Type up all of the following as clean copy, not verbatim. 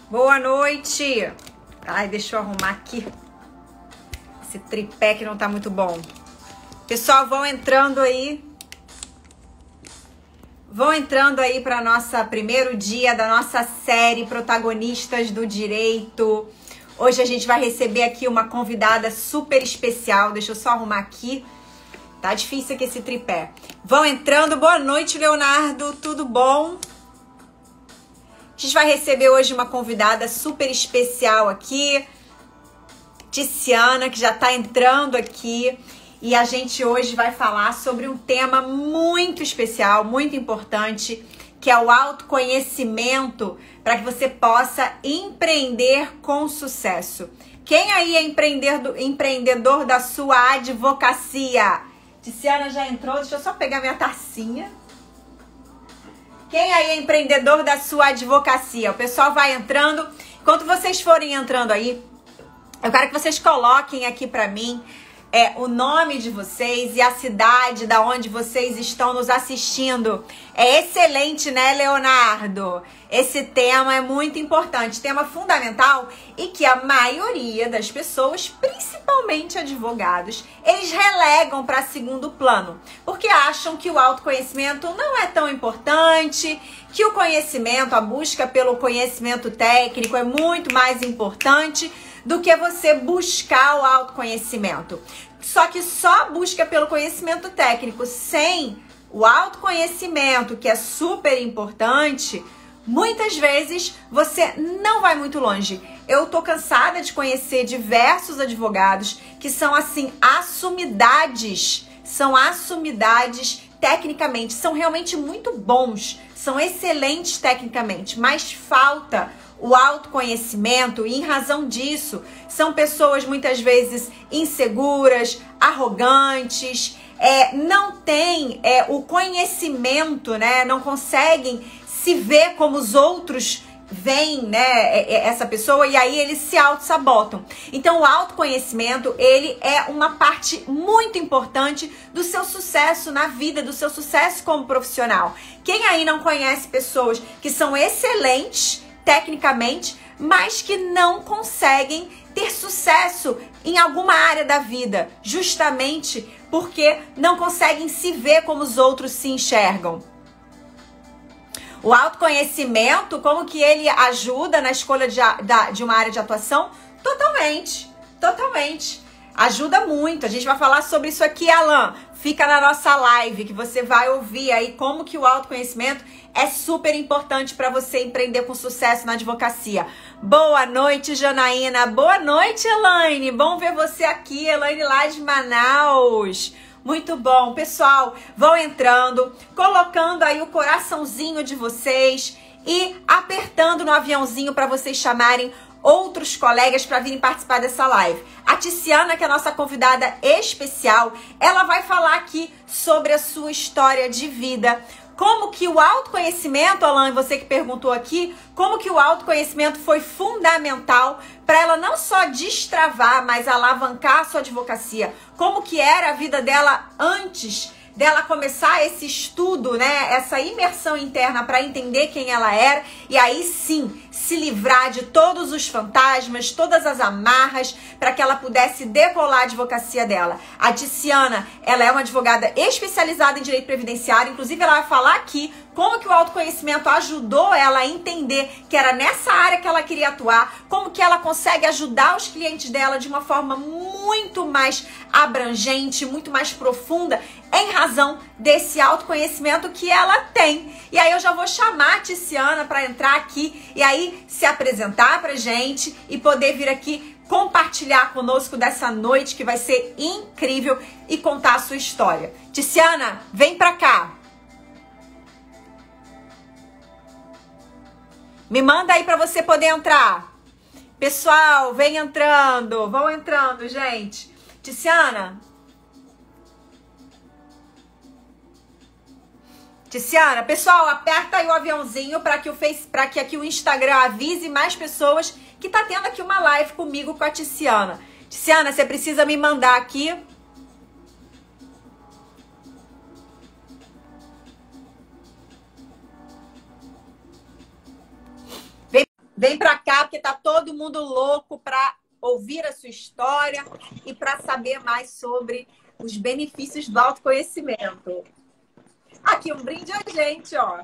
Boa noite. Ai, deixa eu arrumar aqui. Esse tripé que não tá muito bom. Pessoal, vão entrando aí. Vão entrando aí para nossa primeiro dia da nossa série Protagonistas do Direito. Hoje a gente vai receber aqui uma convidada super especial. Deixa eu só arrumar aqui. Tá difícil aqui esse tripé. Vão entrando. Boa noite, Leonardo. Tudo bom? A gente vai receber hoje uma convidada super especial aqui, Tiziana, que já tá entrando aqui. E a gente hoje vai falar sobre um tema muito especial, muito importante, que é o autoconhecimento para que você possa empreender com sucesso. Quem aí é empreendedor da sua advocacia? Tiziana já entrou, deixa eu só pegar minha tacinha. Quem aí é empreendedor da sua advocacia? O pessoal vai entrando. Enquanto vocês forem entrando aí, eu quero que vocês coloquem aqui para mim o nome de vocês e a cidade da onde vocês estão nos assistindo. É excelente, né, Leonardo? Esse tema é muito importante, tema fundamental e que a maioria das pessoas, principalmente advogados, eles relegam para segundo plano, porque acham que o autoconhecimento não é tão importante, que o conhecimento, a busca pelo conhecimento técnico é muito mais importante do que você buscar o autoconhecimento. Só que só busca pelo conhecimento técnico sem o autoconhecimento, que é super importante, muitas vezes você não vai muito longe. Eu tô cansada de conhecer diversos advogados que são assim, são assumidades tecnicamente, são realmente muito bons, são excelentes tecnicamente, mas falta o autoconhecimento e em razão disso são pessoas muitas vezes inseguras, arrogantes, não têm o conhecimento, né? Não conseguem se ver como os outros veem, né, essa pessoa, e aí eles se auto-sabotam. Então o autoconhecimento, ele é uma parte muito importante do seu sucesso na vida, do seu sucesso como profissional. Quem aí não conhece pessoas que são excelentes tecnicamente, mas que não conseguem ter sucesso em alguma área da vida, justamente porque não conseguem se ver como os outros se enxergam. O autoconhecimento, como que ele ajuda na escolha de uma área de atuação? Totalmente. Ajuda muito. A gente vai falar sobre isso aqui, Alan. Fica na nossa live que você vai ouvir aí como que o autoconhecimento é super importante para você empreender com sucesso na advocacia. Boa noite, Janaína. Boa noite, Elaine. Bom ver você aqui, Elaine lá de Manaus. Muito bom. Pessoal, vão entrando, colocando aí o coraçãozinho de vocês e apertando no aviãozinho para vocês chamarem outros colegas para virem participar dessa live. A Tiziana, que é a nossa convidada especial, ela vai falar aqui sobre a sua história de vida. Como que o autoconhecimento, Alan, você que perguntou aqui, como que o autoconhecimento foi fundamental para ela não só destravar, mas alavancar a sua advocacia. Como que era a vida dela antes dela começar esse estudo, né? Essa imersão interna para entender quem ela era e aí sim se livrar de todos os fantasmas, todas as amarras, para que ela pudesse decolar a advocacia dela. A Tiziana, ela é uma advogada especializada em direito previdenciário, inclusive ela vai falar aqui como que o autoconhecimento ajudou ela a entender que era nessa área que ela queria atuar, como que ela consegue ajudar os clientes dela de uma forma muito mais abrangente, muito mais profunda, em razão desse autoconhecimento que ela tem. E aí eu já vou chamar a Tiziana para entrar aqui e aí se apresentar pra gente e poder vir aqui compartilhar conosco dessa noite que vai ser incrível e contar a sua história. Tiziana, vem pra cá. Me manda aí pra você poder entrar. Pessoal, vem entrando. Vão entrando, gente. Tiziana. Pessoal, aperta aí o aviãozinho para que aqui o Instagram avise mais pessoas que tá tendo aqui uma live comigo com a Tiziana. Tiziana, você precisa me mandar aqui. Vem pra cá, porque tá todo mundo louco para ouvir a sua história e para saber mais sobre os benefícios do autoconhecimento. Aqui, um brinde a gente, ó.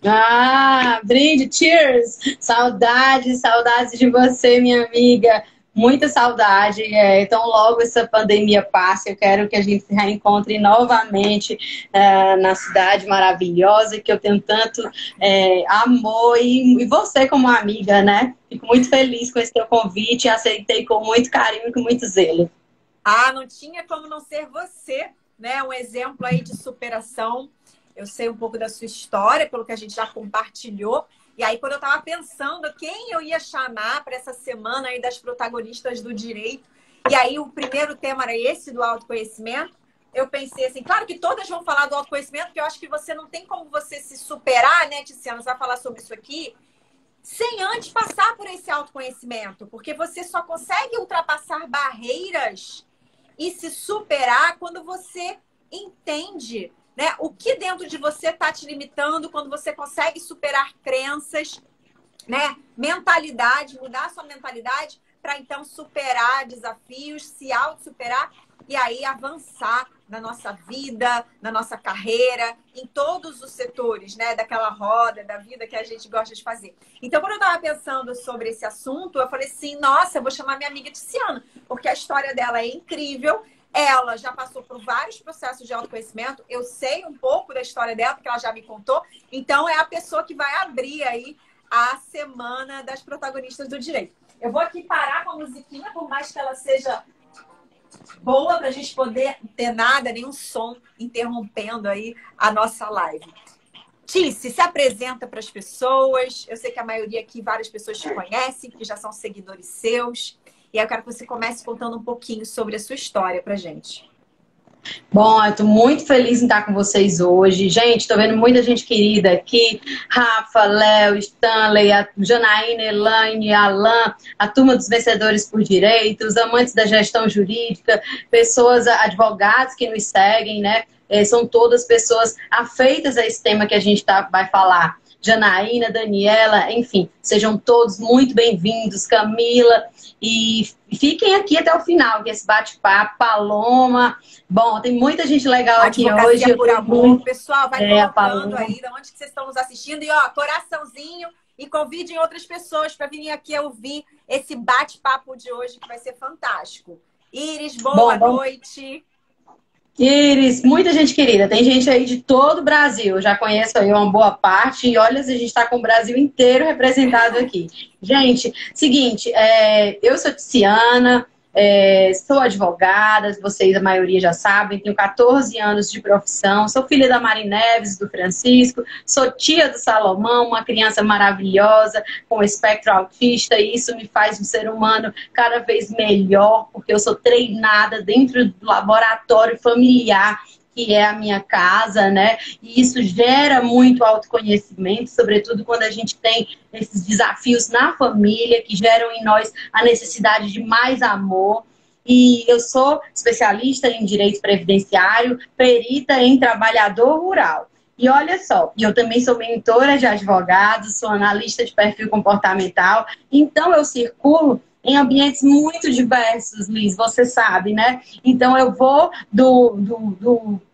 Ah, brinde, cheers! Saudades, saudades de você, minha amiga. Muita saudade. Então, logo essa pandemia passe, eu quero que a gente se reencontre novamente na cidade maravilhosa, que eu tenho tanto amor. E você como amiga, né? Fico muito feliz com esse teu convite. Aceitei com muito carinho e com muito zelo. Ah, não tinha como não ser você, né? Um exemplo aí de superação. Eu sei um pouco da sua história, pelo que a gente já compartilhou. E aí, quando eu estava pensando quem eu ia chamar para essa semana aí das protagonistas do direito, e aí o primeiro tema era esse do autoconhecimento, eu pensei assim, claro que todas vão falar do autoconhecimento, porque eu acho que você não tem como você se superar, né, Tiziana? Você vai falar sobre isso aqui, sem antes passar por esse autoconhecimento, porque você só consegue ultrapassar barreiras e se superar quando você entende, né, o que dentro de você está te limitando, quando você consegue superar crenças, né, mentalidade, mudar a sua mentalidade para então superar desafios, se auto-superar e aí avançar na nossa vida, na nossa carreira, em todos os setores, né, daquela roda da vida que a gente gosta de fazer. Então, quando eu estava pensando sobre esse assunto, eu falei assim, nossa, eu vou chamar minha amiga Tiziana, porque a história dela é incrível. Ela já passou por vários processos de autoconhecimento. Eu sei um pouco da história dela, porque ela já me contou. Então, é a pessoa que vai abrir aí a semana das protagonistas do direito. Eu vou aqui parar com a musiquinha, por mais que ela seja boa, para a gente poder ter nada, nenhum som interrompendo aí a nossa live. Tice, se apresenta para as pessoas. Eu sei que a maioria aqui, várias pessoas te conhecem, que já são seguidores seus. E aí eu quero que você comece contando um pouquinho sobre a sua história pra gente. Bom, eu tô muito feliz em estar com vocês hoje. Gente, tô vendo muita gente querida aqui. Rafa, Léo, Stanley, a Janaína, Elaine, Alan, a turma dos vencedores por direito, os amantes da gestão jurídica, pessoas, advogados que nos seguem, né? São todas pessoas afeitas a esse tema que a gente vai falar. Janaína, Daniela, enfim, sejam todos muito bem-vindos, Camila, e fiquem aqui até o final, que esse bate-papo, Paloma. Bom, tem muita gente legal aqui hoje. Advocacia por amor. Pessoal, vai colocando Paloma. aí de onde que vocês estão nos assistindo. E, ó, coraçãozinho e convidem outras pessoas para virem aqui ouvir esse bate-papo de hoje, que vai ser fantástico. Iris, boa noite. Iris, muita gente querida. Tem gente aí de todo o Brasil. Eu já conheço aí uma boa parte. E olha, a gente está com o Brasil inteiro representado aqui. Gente, seguinte, eu sou Tiziana, sou advogada, vocês a maioria já sabem, tenho 14 anos de profissão, sou filha da Mari Neves, do Francisco, sou tia do Salomão, uma criança maravilhosa, com espectro autista, e isso me faz um ser humano cada vez melhor, porque eu sou treinada dentro do laboratório familiar, que é a minha casa, né? E isso gera muito autoconhecimento, sobretudo quando a gente tem esses desafios na família, que geram em nós a necessidade de mais amor. E eu sou especialista em direito previdenciário, perita em trabalhador rural. E olha só, eu também sou mentora de advogados, sou analista de perfil comportamental, então eu circulo em ambientes muito diversos, Liz, você sabe, né? Então eu vou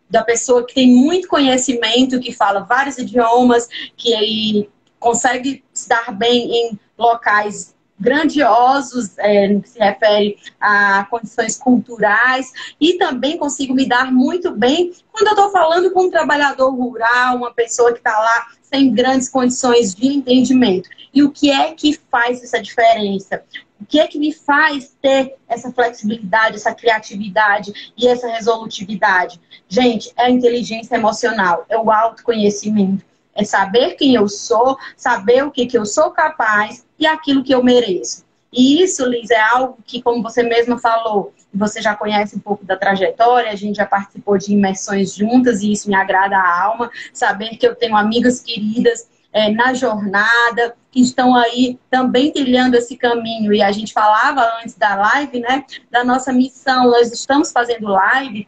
da pessoa que tem muito conhecimento, que fala vários idiomas, que aí consegue se dar bem em locais grandiosos, no que se refere a condições culturais, e também consigo me dar muito bem quando eu estou falando com um trabalhador rural, uma pessoa que está lá sem grandes condições de entendimento. E o que é que faz essa diferença? O que é que me faz ter essa flexibilidade, essa criatividade e essa resolutividade? Gente, é a inteligência emocional, é o autoconhecimento. É saber quem eu sou, saber o que eu sou capaz e aquilo que eu mereço. E isso, Liz, é algo que, como você mesma falou, você já conhece um pouco da trajetória, a gente já participou de imersões juntas e isso me agrada a alma. Saber que eu tenho amigas queridas na jornada, que estão aí também trilhando esse caminho. E a gente falava antes da live, né, da nossa missão. Nós estamos fazendo live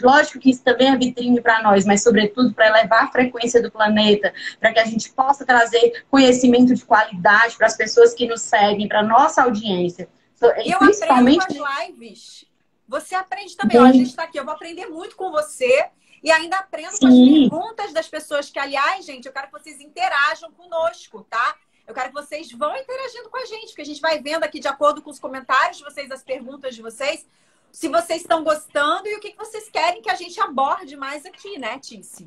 Lógico que isso também é vitrine para nós, mas sobretudo para elevar a frequência do planeta, para que a gente possa trazer conhecimento de qualidade para as pessoas que nos seguem, para a nossa audiência. E eu principalmente aprendo com as lives. Você aprende também. Ó, a gente está aqui, eu vou aprender muito com você e ainda aprendo com as perguntas das pessoas que, aliás, gente, eu quero que vocês interajam conosco, tá? Eu quero que vocês vão interagindo com a gente, porque a gente vai vendo aqui, de acordo com os comentários de vocês, as perguntas de vocês, se vocês estão gostando e o que vocês querem que a gente aborde mais aqui, né, Tíci?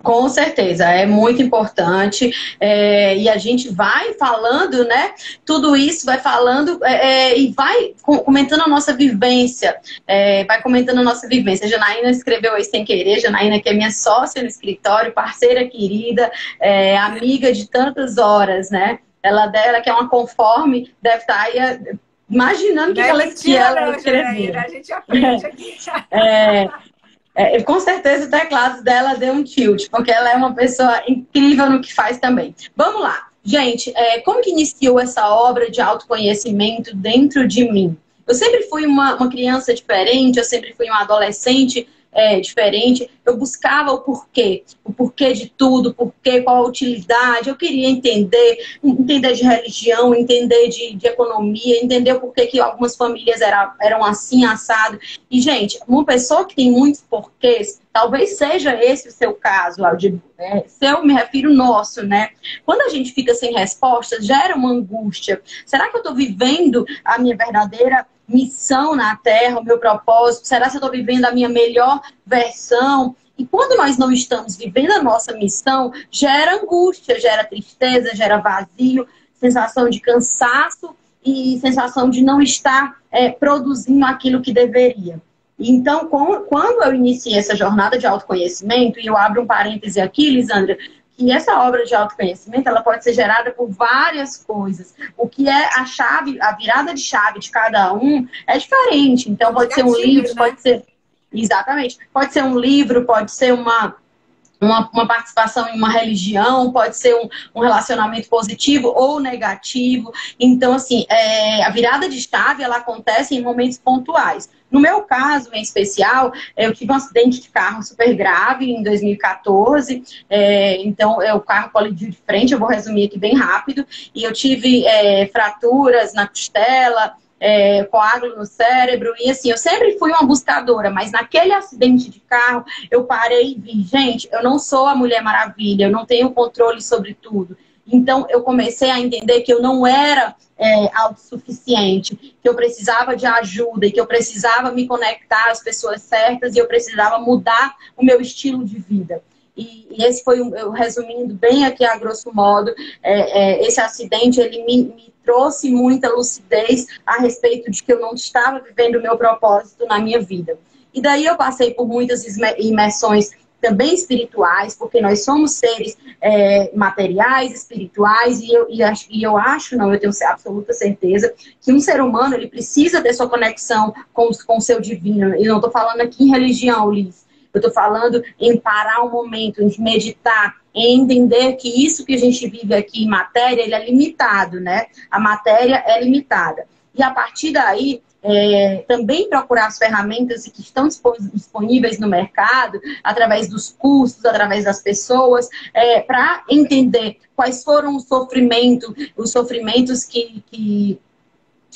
Com certeza, é muito importante, e a gente vai falando, né? Tudo isso vai falando e vai comentando a nossa vivência, vai comentando a nossa vivência. A Janaína escreveu aí sem querer, Janaína que é minha sócia no escritório, parceira querida, amiga de tantas horas, né? Ela que é uma conforme, deve estar aí imaginando que ela escrevia. A gente aprende aqui. Com certeza o teclado dela deu um tilt, porque ela é uma pessoa incrível no que faz também. Vamos lá. Gente, como que iniciou essa obra de autoconhecimento dentro de mim? Eu sempre fui uma criança diferente, eu sempre fui uma adolescente diferente. Eu buscava o porquê de tudo, qual a utilidade. Eu queria entender de religião, entender de economia, entender o porquê que algumas famílias eram assim, assado. E, gente, uma pessoa que tem muitos porquês, talvez seja esse o seu caso, Aldir, eu me refiro nosso, né? Quando a gente fica sem respostas, gera uma angústia. Será que eu estou vivendo a minha verdadeira missão na Terra, o meu propósito? Será que eu estou vivendo a minha melhor versão? E quando nós não estamos vivendo a nossa missão, gera angústia, gera tristeza, gera vazio, sensação de cansaço e sensação de não estar produzindo aquilo que deveria. Então, quando eu iniciei essa jornada de autoconhecimento, e eu abro um parêntese aqui, Lisandra, que essa obra de autoconhecimento, ela pode ser gerada por várias coisas. O que é a chave, a virada de chave de cada um é diferente. Então, pode ser um livro, né? Pode ser... Exatamente. Pode ser um livro, pode ser uma participação em uma religião, pode ser um relacionamento positivo ou negativo. Então, assim, a virada de chave, ela acontece em momentos pontuais. No meu caso, em especial, eu tive um acidente de carro super grave em 2014, então o carro colidiu de frente, eu vou resumir aqui bem rápido, e eu tive fraturas na costela, coágulo no cérebro, e assim, eu sempre fui uma buscadora, mas naquele acidente de carro, eu parei e vi, gente, eu não sou a Mulher Maravilha, eu não tenho controle sobre tudo. Então, eu comecei a entender que eu não era autossuficiente, que eu precisava de ajuda e que eu precisava me conectar às pessoas certas e eu precisava mudar o meu estilo de vida. E esse foi, eu resumindo bem aqui a grosso modo, esse acidente, ele me trouxe muita lucidez a respeito de que eu não estava vivendo o meu propósito na minha vida. E daí eu passei por muitas imersões também espirituais, porque nós somos seres materiais, espirituais, eu tenho absoluta certeza que um ser humano, ele precisa ter sua conexão com o seu divino. E não estou falando aqui em religião, Liz. Eu estou falando em parar um momento, em meditar, em entender que isso que a gente vive aqui em matéria, ele é limitado, né? A matéria é limitada. E a partir daí, também procurar as ferramentas que estão disponíveis no mercado, através dos cursos, através das pessoas, para entender quais foram os sofrimentos que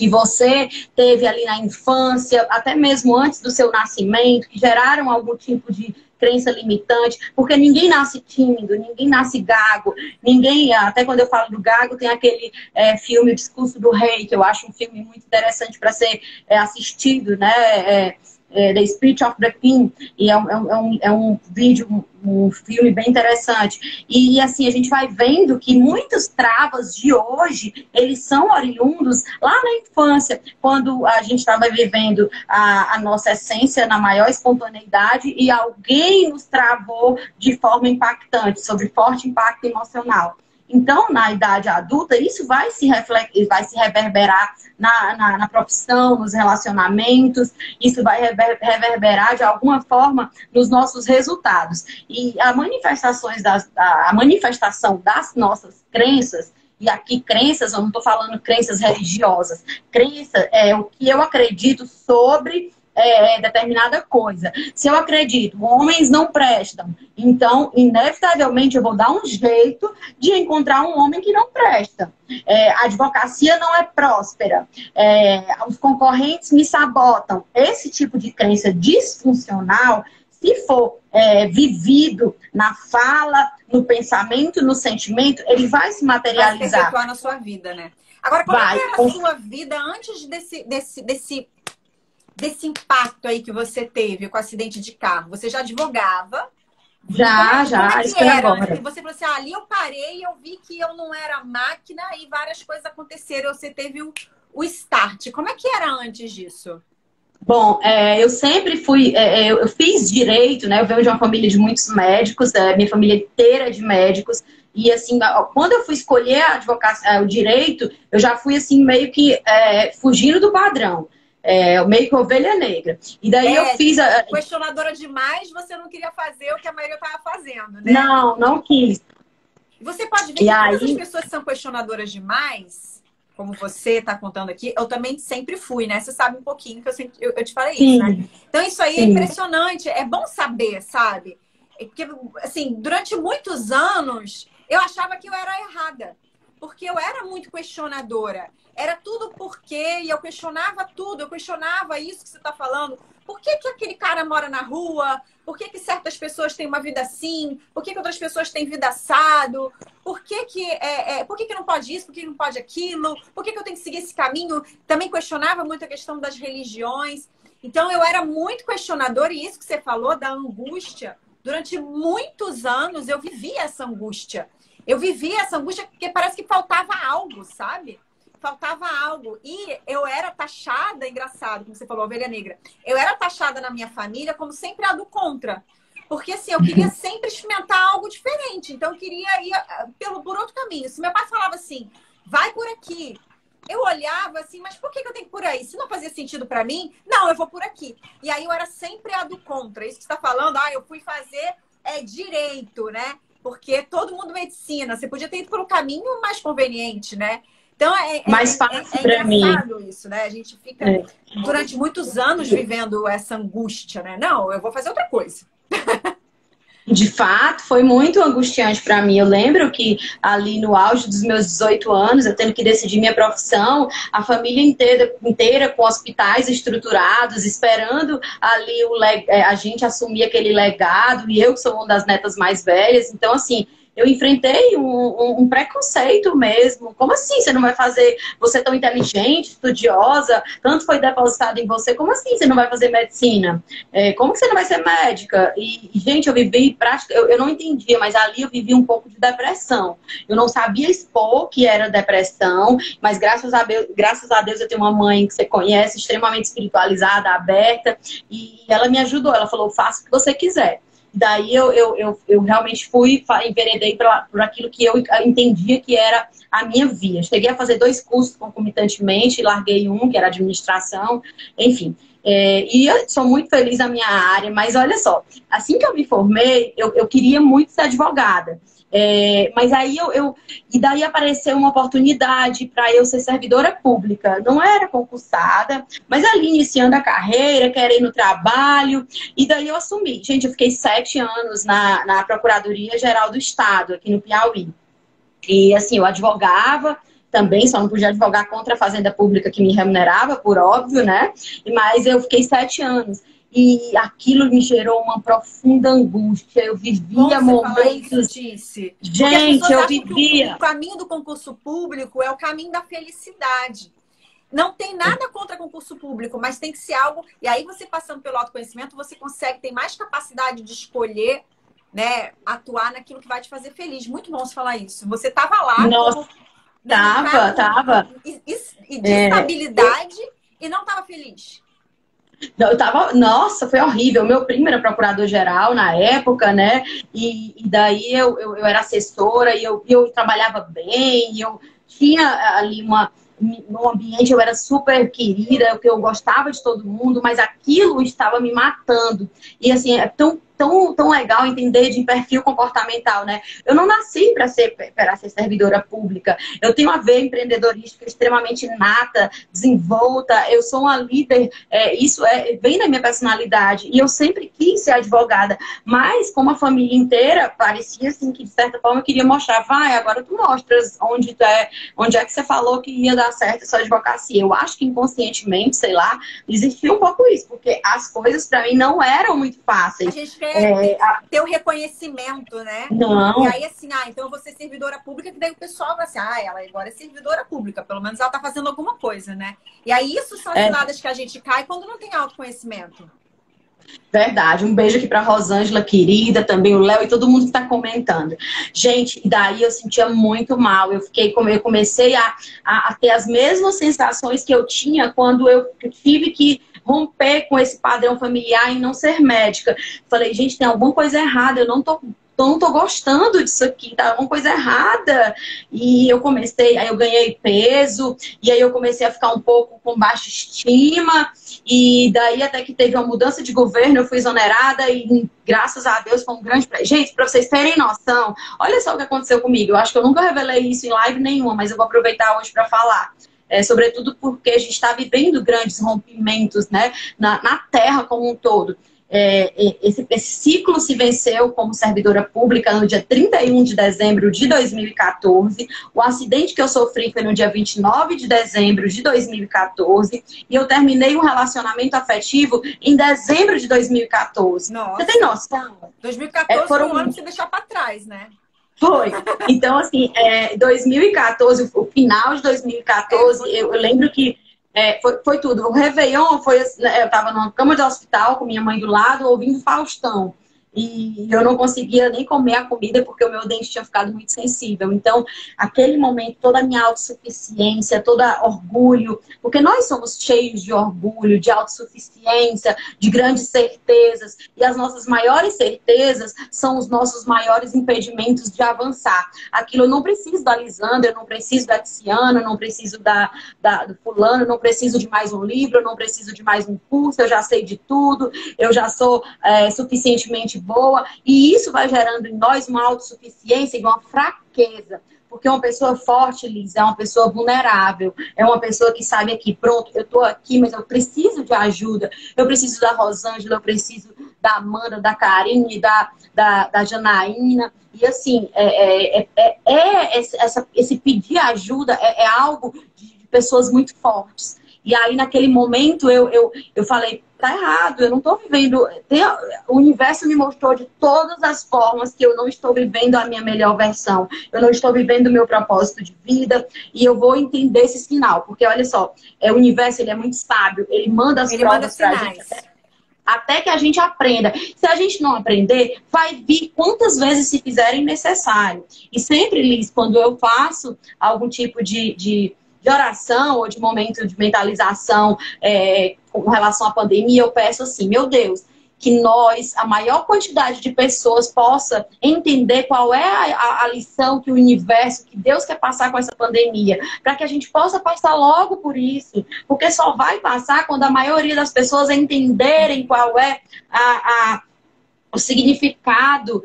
você teve ali na infância, até mesmo antes do seu nascimento, que geraram algum tipo de crença limitante, porque ninguém nasce tímido, ninguém nasce gago, até quando eu falo do gago, tem aquele filme O Discurso do Rei, que eu acho um filme muito interessante para ser assistido, né? The Speech of the King, e é um filme bem interessante. E assim, a gente vai vendo que muitas travas de hoje, eles são oriundos lá na infância, quando a gente estava vivendo a nossa essência na maior espontaneidade e alguém nos travou de forma impactante, sobre forte impacto emocional. Então, na idade adulta, isso vai se reverberar na profissão, nos relacionamentos, isso vai reverberar de alguma forma nos nossos resultados. E a manifestação das nossas crenças, e aqui crenças, eu não estou falando crenças religiosas, crença é o que eu acredito sobre determinada coisa. Se eu acredito, homens não prestam, então, inevitavelmente, eu vou dar um jeito de encontrar um homem que não presta. A advocacia não é próspera. Os concorrentes me sabotam. Esse tipo de crença disfuncional, se for vivido na fala, no pensamento, no sentimento, ele vai se materializar. Vai se perpetuar na sua vida, né? Agora, como é que era a sua vida antes desse impacto aí que você teve com o acidente de carro? Você já advogava? Já, como é que era? agora. Você falou assim, ali eu parei, eu vi que eu não era máquina e várias coisas aconteceram. Você teve o start. Como é que era antes disso? Bom, eu sempre fui, eu fiz direito, né? Eu venho de uma família de muitos médicos, minha família inteira de médicos. E assim, quando eu fui escolher a advocacia, o direito, eu já fui assim, meio que fugindo do padrão. Meio que ovelha negra. E daí eu fiz questionadora demais, você não queria fazer o que a maioria estava fazendo, né? Não quis. Você pode ver que todas as pessoas que são questionadoras demais, como você está contando aqui, eu também sempre fui, né? Você sabe um pouquinho que eu te falei isso, né? Então isso aí é impressionante, é bom saber, sabe? Porque, assim, durante muitos anos, eu achava que eu era errada. Porque eu era muito questionadora. Era tudo porque, e eu questionava tudo. Eu questionava isso que você está falando. Por que aquele cara mora na rua? Por que certas pessoas têm uma vida assim? Por que outras pessoas têm vida assado? Por que não pode isso? Por que não pode aquilo? Por que eu tenho que seguir esse caminho? Também questionava muito a questão das religiões. Então, eu era muito questionadora. E isso que você falou da angústia, durante muitos anos eu vivi essa angústia. Eu vivia essa angústia porque parece que faltava algo, sabe? Faltava algo. E eu era taxada, engraçado, como você falou, ovelha negra. Eu era taxada na minha família como sempre a do contra. Porque, assim, eu queria sempre experimentar algo diferente. Então, eu queria ir por outro caminho. Se meu pai falava assim, vai por aqui. Eu olhava assim, mas por que eu tenho que ir por aí? Se não fazia sentido pra mim, não, eu vou por aqui. E aí eu era sempre a do contra. Isso que você está falando, eu fui fazer direito, né? Porque todo mundo medicina. Você podia ter ido por um caminho mais conveniente, né? Então, mais fácil pra mim. Isso, né? A gente fica durante muitos anos vivendo essa angústia, né? Não, eu vou fazer outra coisa. De fato, foi muito angustiante para mim. Eu lembro que ali no auge dos meus 18 anos, eu tendo que decidir minha profissão, a família inteira com hospitais estruturados, esperando ali a gente assumir aquele legado, e eu que sou uma das netas mais velhas. Então, assim, eu enfrentei um preconceito mesmo. Como assim você não vai fazer? Você é tão inteligente, estudiosa, tanto foi depositado em você. Como assim você não vai fazer medicina? Como que você não vai ser médica? E gente, eu vivi eu não entendia, mas ali eu vivi um pouco de depressão. Eu não sabia expor que era depressão, mas graças a Deus eu tenho uma mãe que você conhece, extremamente espiritualizada, aberta, e ela me ajudou. Ela falou, faça o que você quiser. Daí eu realmente enveredei por aquilo que eu entendia que era a minha via. Cheguei a fazer 2 cursos concomitantemente, larguei um, que era administração, enfim. E eu sou muito feliz na minha área, mas olha só, assim que eu me formei, eu queria muito ser advogada. Mas aí e daí apareceu uma oportunidade para eu ser servidora pública. Não era concursada, mas ali iniciando a carreira, querendo trabalho, e daí eu assumi. Gente, eu fiquei 7 anos na Procuradoria-Geral do Estado, aqui no Piauí. E assim, eu advogava também, só não podia advogar contra a Fazenda Pública, que me remunerava, por óbvio, né? Mas eu fiquei 7 anos. E aquilo me gerou uma profunda angústia. Eu vivia momentos... Disse. Gente, eu vivia... O caminho do concurso público é o caminho da felicidade. Não tem nada contra concurso público, mas tem que ser algo... E aí você passando pelo autoconhecimento, você consegue ter mais capacidade de escolher, né, atuar naquilo que vai te fazer feliz. Muito bom você falar isso. Você estava lá... Nossa, tava. E de estabilidade e não estava feliz. Eu tava, nossa, foi horrível. Meu primo era procurador-geral na época, né? E daí eu era assessora e eu trabalhava bem, e eu tinha ali no ambiente, eu era super querida, eu gostava de todo mundo, mas aquilo estava me matando. E assim, é tão tão legal entender de perfil comportamental, né? Eu não nasci para ser servidora pública. Eu tenho uma veia empreendedorística extremamente inata, desenvolta. Eu sou uma líder, isso vem da minha personalidade. E eu sempre quis ser advogada. Mas, como a família inteira, parecia assim que, de certa forma, eu queria mostrar. Vai, agora tu mostras onde é que você falou que ia dar certo a sua advocacia. Eu acho que inconscientemente, sei lá, existia um pouco isso. Porque as coisas, para mim, não eram muito fáceis. A gente quer ter o reconhecimento, né? Não. E aí, assim, então eu vou ser servidora pública, que daí o pessoal vai assim, ela agora é servidora pública, pelo menos ela tá fazendo alguma coisa, né? E aí, isso são as ciladas que a gente cai quando não tem autoconhecimento. Verdade. Um beijo aqui pra Rosângela, querida, também o Léo e todo mundo que tá comentando. Gente, daí eu sentia muito mal. Eu comecei a ter as mesmas sensações que eu tinha quando eu tive que romper com esse padrão familiar e não ser médica. Falei, gente, tem alguma coisa errada, eu não tô gostando disso aqui, tá alguma coisa errada. E eu aí eu ganhei peso, e aí eu comecei a ficar um pouco com baixa estima, e daí até que teve uma mudança de governo, eu fui exonerada, e graças a Deus foi um grande... Gente, pra vocês terem noção, olha só o que aconteceu comigo. Eu acho que eu nunca revelei isso em live nenhuma, mas eu vou aproveitar hoje para falar. Sobretudo porque a gente está vivendo grandes rompimentos, né, na Terra como um todo. Esse ciclo se venceu como servidora pública no dia 31 de dezembro de 2014. O acidente que eu sofri foi no dia 29 de dezembro de 2014. E eu terminei um relacionamento afetivo em dezembro de 2014. Nossa. Você tem noção? 2014 foi um ano pra você deixar pra trás, né? Foi. Então, assim, 2014, o final de 2014, eu lembro que foi tudo. O Réveillon eu tava numa cama de hospital com minha mãe do lado, ouvindo Faustão. E eu não conseguia nem comer a comida porque o meu dente tinha ficado muito sensível. Então, aquele momento, toda a minha autossuficiência, todo orgulho, porque nós somos cheios de orgulho, de autossuficiência, de grandes certezas. E as nossas maiores certezas são os nossos maiores impedimentos de avançar. Aquilo eu não preciso da Lisandra, eu não preciso da Tiziana, eu não preciso do fulano, eu não preciso de mais um livro, eu não preciso de mais um curso, eu já sei de tudo, eu já sou suficientemente boa, e isso vai gerando em nós uma autossuficiência e uma fraqueza. Porque uma pessoa forte, Liz, é uma pessoa vulnerável, é uma pessoa que sabe aqui, pronto, eu tô aqui, mas eu preciso de ajuda, eu preciso da Rosângela, eu preciso da Amanda, da Karine, da Janaína, e assim, esse pedir ajuda é algo de pessoas muito fortes. E aí, naquele momento, eu falei, tá errado, eu não tô vivendo... O universo me mostrou de todas as formas que eu não estou vivendo a minha melhor versão. Eu não estou vivendo o meu propósito de vida. E eu vou entender esse sinal. Porque, olha só, o universo, ele é muito sábio. Ele manda as provas pra gente até que a gente aprenda. Se a gente não aprender, vai vir quantas vezes se fizerem necessário. E sempre, Liz, quando eu faço algum tipo de oração ou de momento de mentalização com relação à pandemia, eu peço assim, meu Deus, que nós, a maior quantidade de pessoas, possa entender qual é a lição que o universo, que Deus quer passar com essa pandemia, para que a gente possa passar logo por isso, porque só vai passar quando a maioria das pessoas entenderem qual é o significado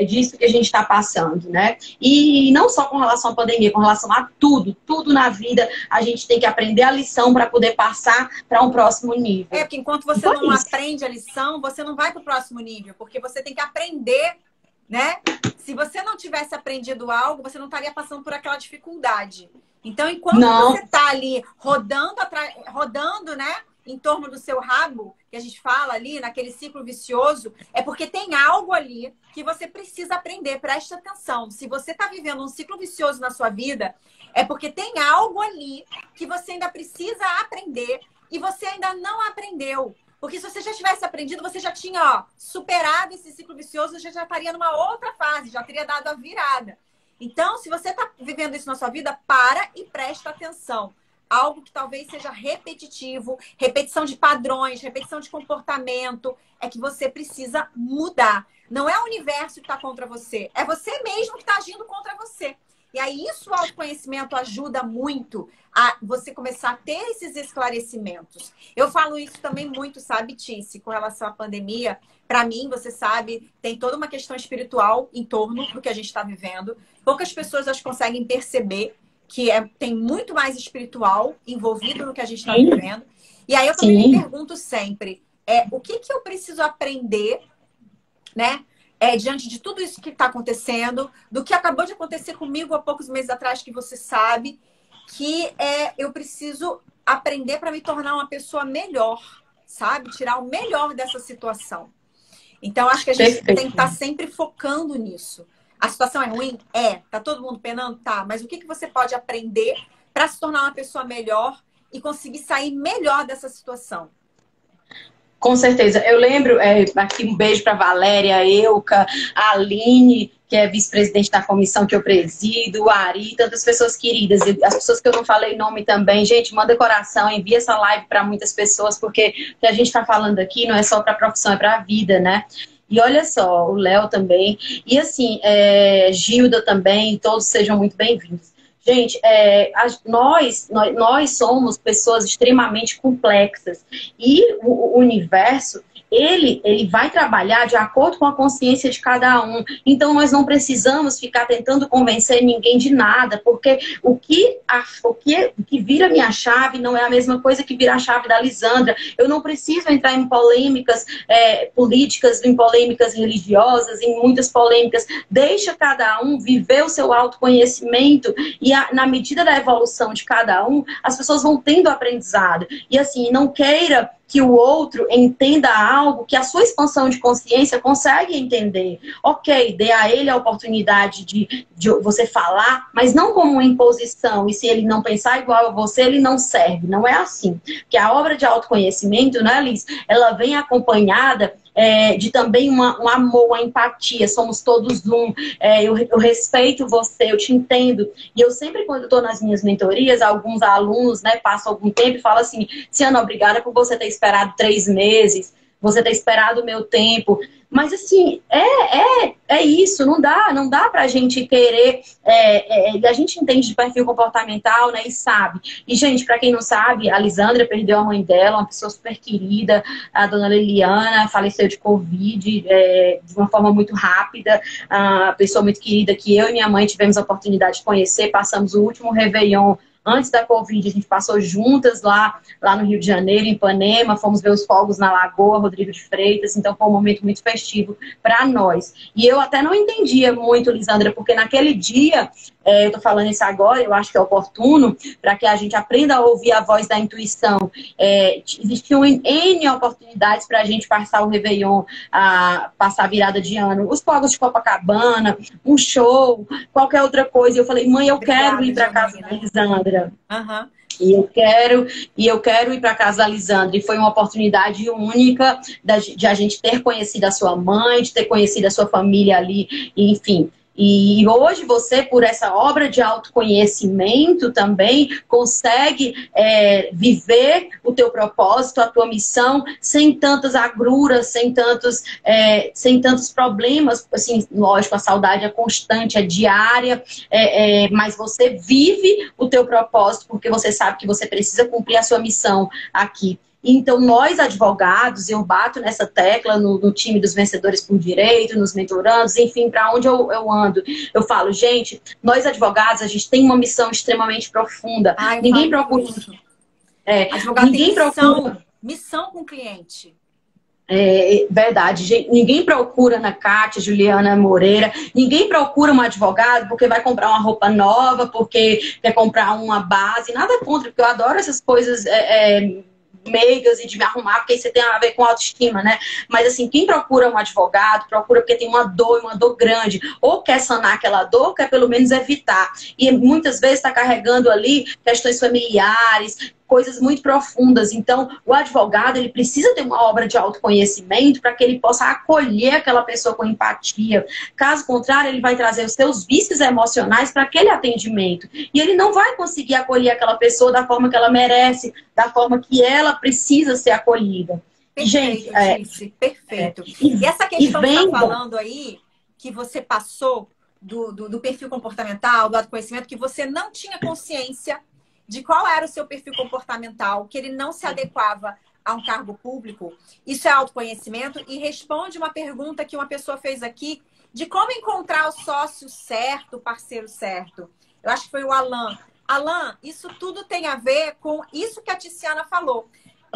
disso que a gente está passando, né? E não só com relação à pandemia, com relação a tudo na vida, a gente tem que aprender a lição para poder passar para um próximo nível. Porque enquanto você não aprende a lição, você não vai para o próximo nível, porque você tem que aprender, né? Se você não tivesse aprendido algo, você não estaria passando por aquela dificuldade. Então, enquanto você está ali rodando, né? Em torno do seu rabo, que a gente fala ali, naquele ciclo vicioso, é porque tem algo ali que você precisa aprender. Preste atenção. Se você está vivendo um ciclo vicioso na sua vida, é porque tem algo ali que você ainda precisa aprender e você ainda não aprendeu. Porque se você já tivesse aprendido, você já tinha superado esse ciclo vicioso, já estaria numa outra fase, já teria dado a virada. Então, se você está vivendo isso na sua vida, para e presta atenção. Algo que talvez seja repetitivo, repetição de padrões, repetição de comportamento, é que você precisa mudar. Não é o universo que está contra você, é você mesmo que está agindo contra você. E aí, isso, o autoconhecimento ajuda muito a você começar a ter esses esclarecimentos. Eu falo isso também muito, sabe, Tice, com relação à pandemia. Para mim, você sabe, tem toda uma questão espiritual em torno do que a gente está vivendo. Poucas pessoas as conseguem perceber que tem muito mais espiritual envolvido no que a gente está vivendo. E aí eu também me pergunto sempre, o que eu preciso aprender, né? Diante de tudo isso que está acontecendo, do que acabou de acontecer comigo há poucos meses atrás, que você sabe, que eu preciso aprender para me tornar uma pessoa melhor, sabe? Tirar o melhor dessa situação. Então, acho que a gente tem que estar sempre focando nisso. A situação é ruim? Tá todo mundo penando? Tá. Mas o que você pode aprender para se tornar uma pessoa melhor e conseguir sair melhor dessa situação? Com certeza. Eu lembro, aqui um beijo para Valéria, a Euca, a Aline, que é vice-presidente da comissão que eu presido, o Ari, tantas pessoas queridas. E as pessoas que eu não falei nome também. Gente, manda coração, envia essa live para muitas pessoas, porque o que a gente está falando aqui não é só para a profissão, é para a vida, né? E olha só, o Léo também. E assim, Gilda também, todos sejam muito bem-vindos. Gente, nós somos pessoas extremamente complexas. E o universo, ele vai trabalhar de acordo com a consciência de cada um. Então, nós não precisamos ficar tentando convencer ninguém de nada, porque o que vira minha chave não é a mesma coisa que vira a chave da Lisandra. Eu não preciso entrar em polêmicas políticas, em polêmicas religiosas, em muitas polêmicas. Deixa cada um viver o seu autoconhecimento e na medida da evolução de cada um, as pessoas vão tendo aprendizado. E assim, não queira que o outro entenda algo que a sua expansão de consciência consegue entender. Ok, dê a ele a oportunidade de você falar, mas não como uma imposição. E se ele não pensar igual a você, ele não serve. Não é assim. Porque a obra de autoconhecimento, né, Liz? Ela vem acompanhada de também um amor, uma empatia. Somos todos um. Eu respeito você, eu te entendo. E eu sempre, quando estou nas minhas mentorias, alguns alunos, né, passam algum tempo e falam assim: Ciana, obrigada por você ter esperado 3 meses, você ter esperado o meu tempo. Mas assim, é isso, não dá pra gente querer. A gente entende de perfil comportamental, né? E sabe. E, gente, pra quem não sabe, a Lisandra perdeu a mãe dela, uma pessoa super querida, a dona Liliana, faleceu de Covid de uma forma muito rápida. A pessoa muito querida que eu e minha mãe tivemos a oportunidade de conhecer, passamos o último Réveillon antes da Covid, a gente passou juntas lá no Rio de Janeiro, em Ipanema, fomos ver os fogos na Lagoa, Rodrigo de Freitas, então foi um momento muito festivo para nós. E eu até não entendia muito, Lisandra, porque naquele dia, eu tô falando isso agora, eu acho que é oportuno, para que a gente aprenda a ouvir a voz da intuição. Existiam N oportunidades para a gente passar o Réveillon, passar a virada de ano, os fogos de Copacabana, um show, qualquer outra coisa. E eu falei, mãe, eu quero ir para casa da Lisandra. Uhum. E eu quero ir para casa da Lisandra. E foi uma oportunidade única de a gente ter conhecido a sua mãe, de ter conhecido a sua família ali, enfim. E hoje você, por essa obra de autoconhecimento também, consegue viver o teu propósito, a tua missão, sem tantas agruras, sem tantos problemas. Assim, lógico, a saudade é constante, é diária, mas você vive o teu propósito porque você sabe que você precisa cumprir a sua missão aqui. Então, nós advogados, eu bato nessa tecla no time dos Vencedores por Direito, nos mentorandos, enfim, para onde eu ando. Eu falo, gente, nós advogados, a gente tem uma missão extremamente profunda. Ninguém procura... Advogado ninguém tem missão com o cliente. Verdade, gente, ninguém procura na Kátia, Juliana Moreira, ninguém procura um advogado porque vai comprar uma roupa nova, porque quer comprar uma base, nada contra, porque eu adoro essas coisas... meigas e de me arrumar, porque isso tem a ver com autoestima, né? Mas assim, quem procura um advogado, procura porque tem uma dor grande, ou quer sanar aquela dor, ou quer pelo menos evitar. E muitas vezes está carregando ali questões familiares, coisas muito profundas. Então, o advogado, ele precisa ter uma obra de autoconhecimento para que ele possa acolher aquela pessoa com empatia. Caso contrário, ele vai trazer os seus vícios emocionais para aquele atendimento. E ele não vai conseguir acolher aquela pessoa da forma que ela merece, da forma que ela precisa ser acolhida. Perfeito, gente, perfeito. E essa questão que você está falando aí, que você passou, do perfil comportamental, do autoconhecimento, que você não tinha consciência de qual era o seu perfil comportamental, que ele não se adequava a um cargo público. Isso é autoconhecimento e responde uma pergunta que uma pessoa fez aqui de como encontrar o sócio certo, o parceiro certo. Eu acho que foi o Alan. Alan, isso tudo tem a ver com isso que a Tiziana falou.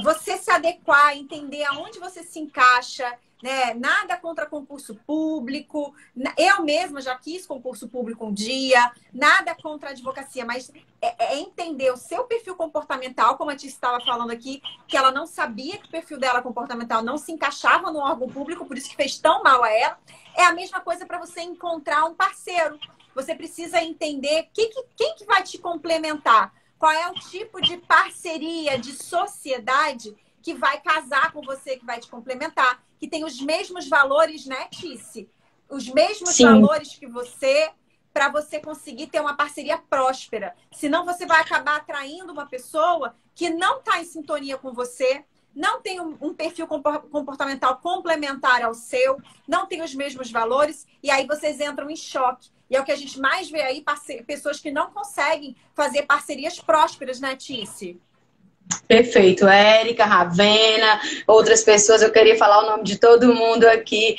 Você se adequar, entender aonde você se encaixa, né? Nada contra concurso público. Eu mesma já quis concurso público um dia. Nada contra a advocacia, mas é entender o seu perfil comportamental, como a Tiziana estava falando aqui, que ela não sabia que o perfil dela comportamental não se encaixava no órgão público, por isso que fez tão mal a ela. É a mesma coisa para você encontrar um parceiro. Você precisa entender quem que vai te complementar. Qual é o tipo de parceria, de sociedade que vai casar com você, que vai te complementar. Que tem os mesmos valores, né, Tice? Os mesmos Sim. valores que você, para você conseguir ter uma parceria próspera. Senão você vai acabar atraindo uma pessoa que não está em sintonia com você, não tem um perfil comportamental complementar ao seu, não tem os mesmos valores, e aí vocês entram em choque. E é o que a gente mais vê aí, pessoas que não conseguem fazer parcerias prósperas, né, Tice? Perfeito. Érica, Ravena, outras pessoas, eu queria falar o nome de todo mundo aqui,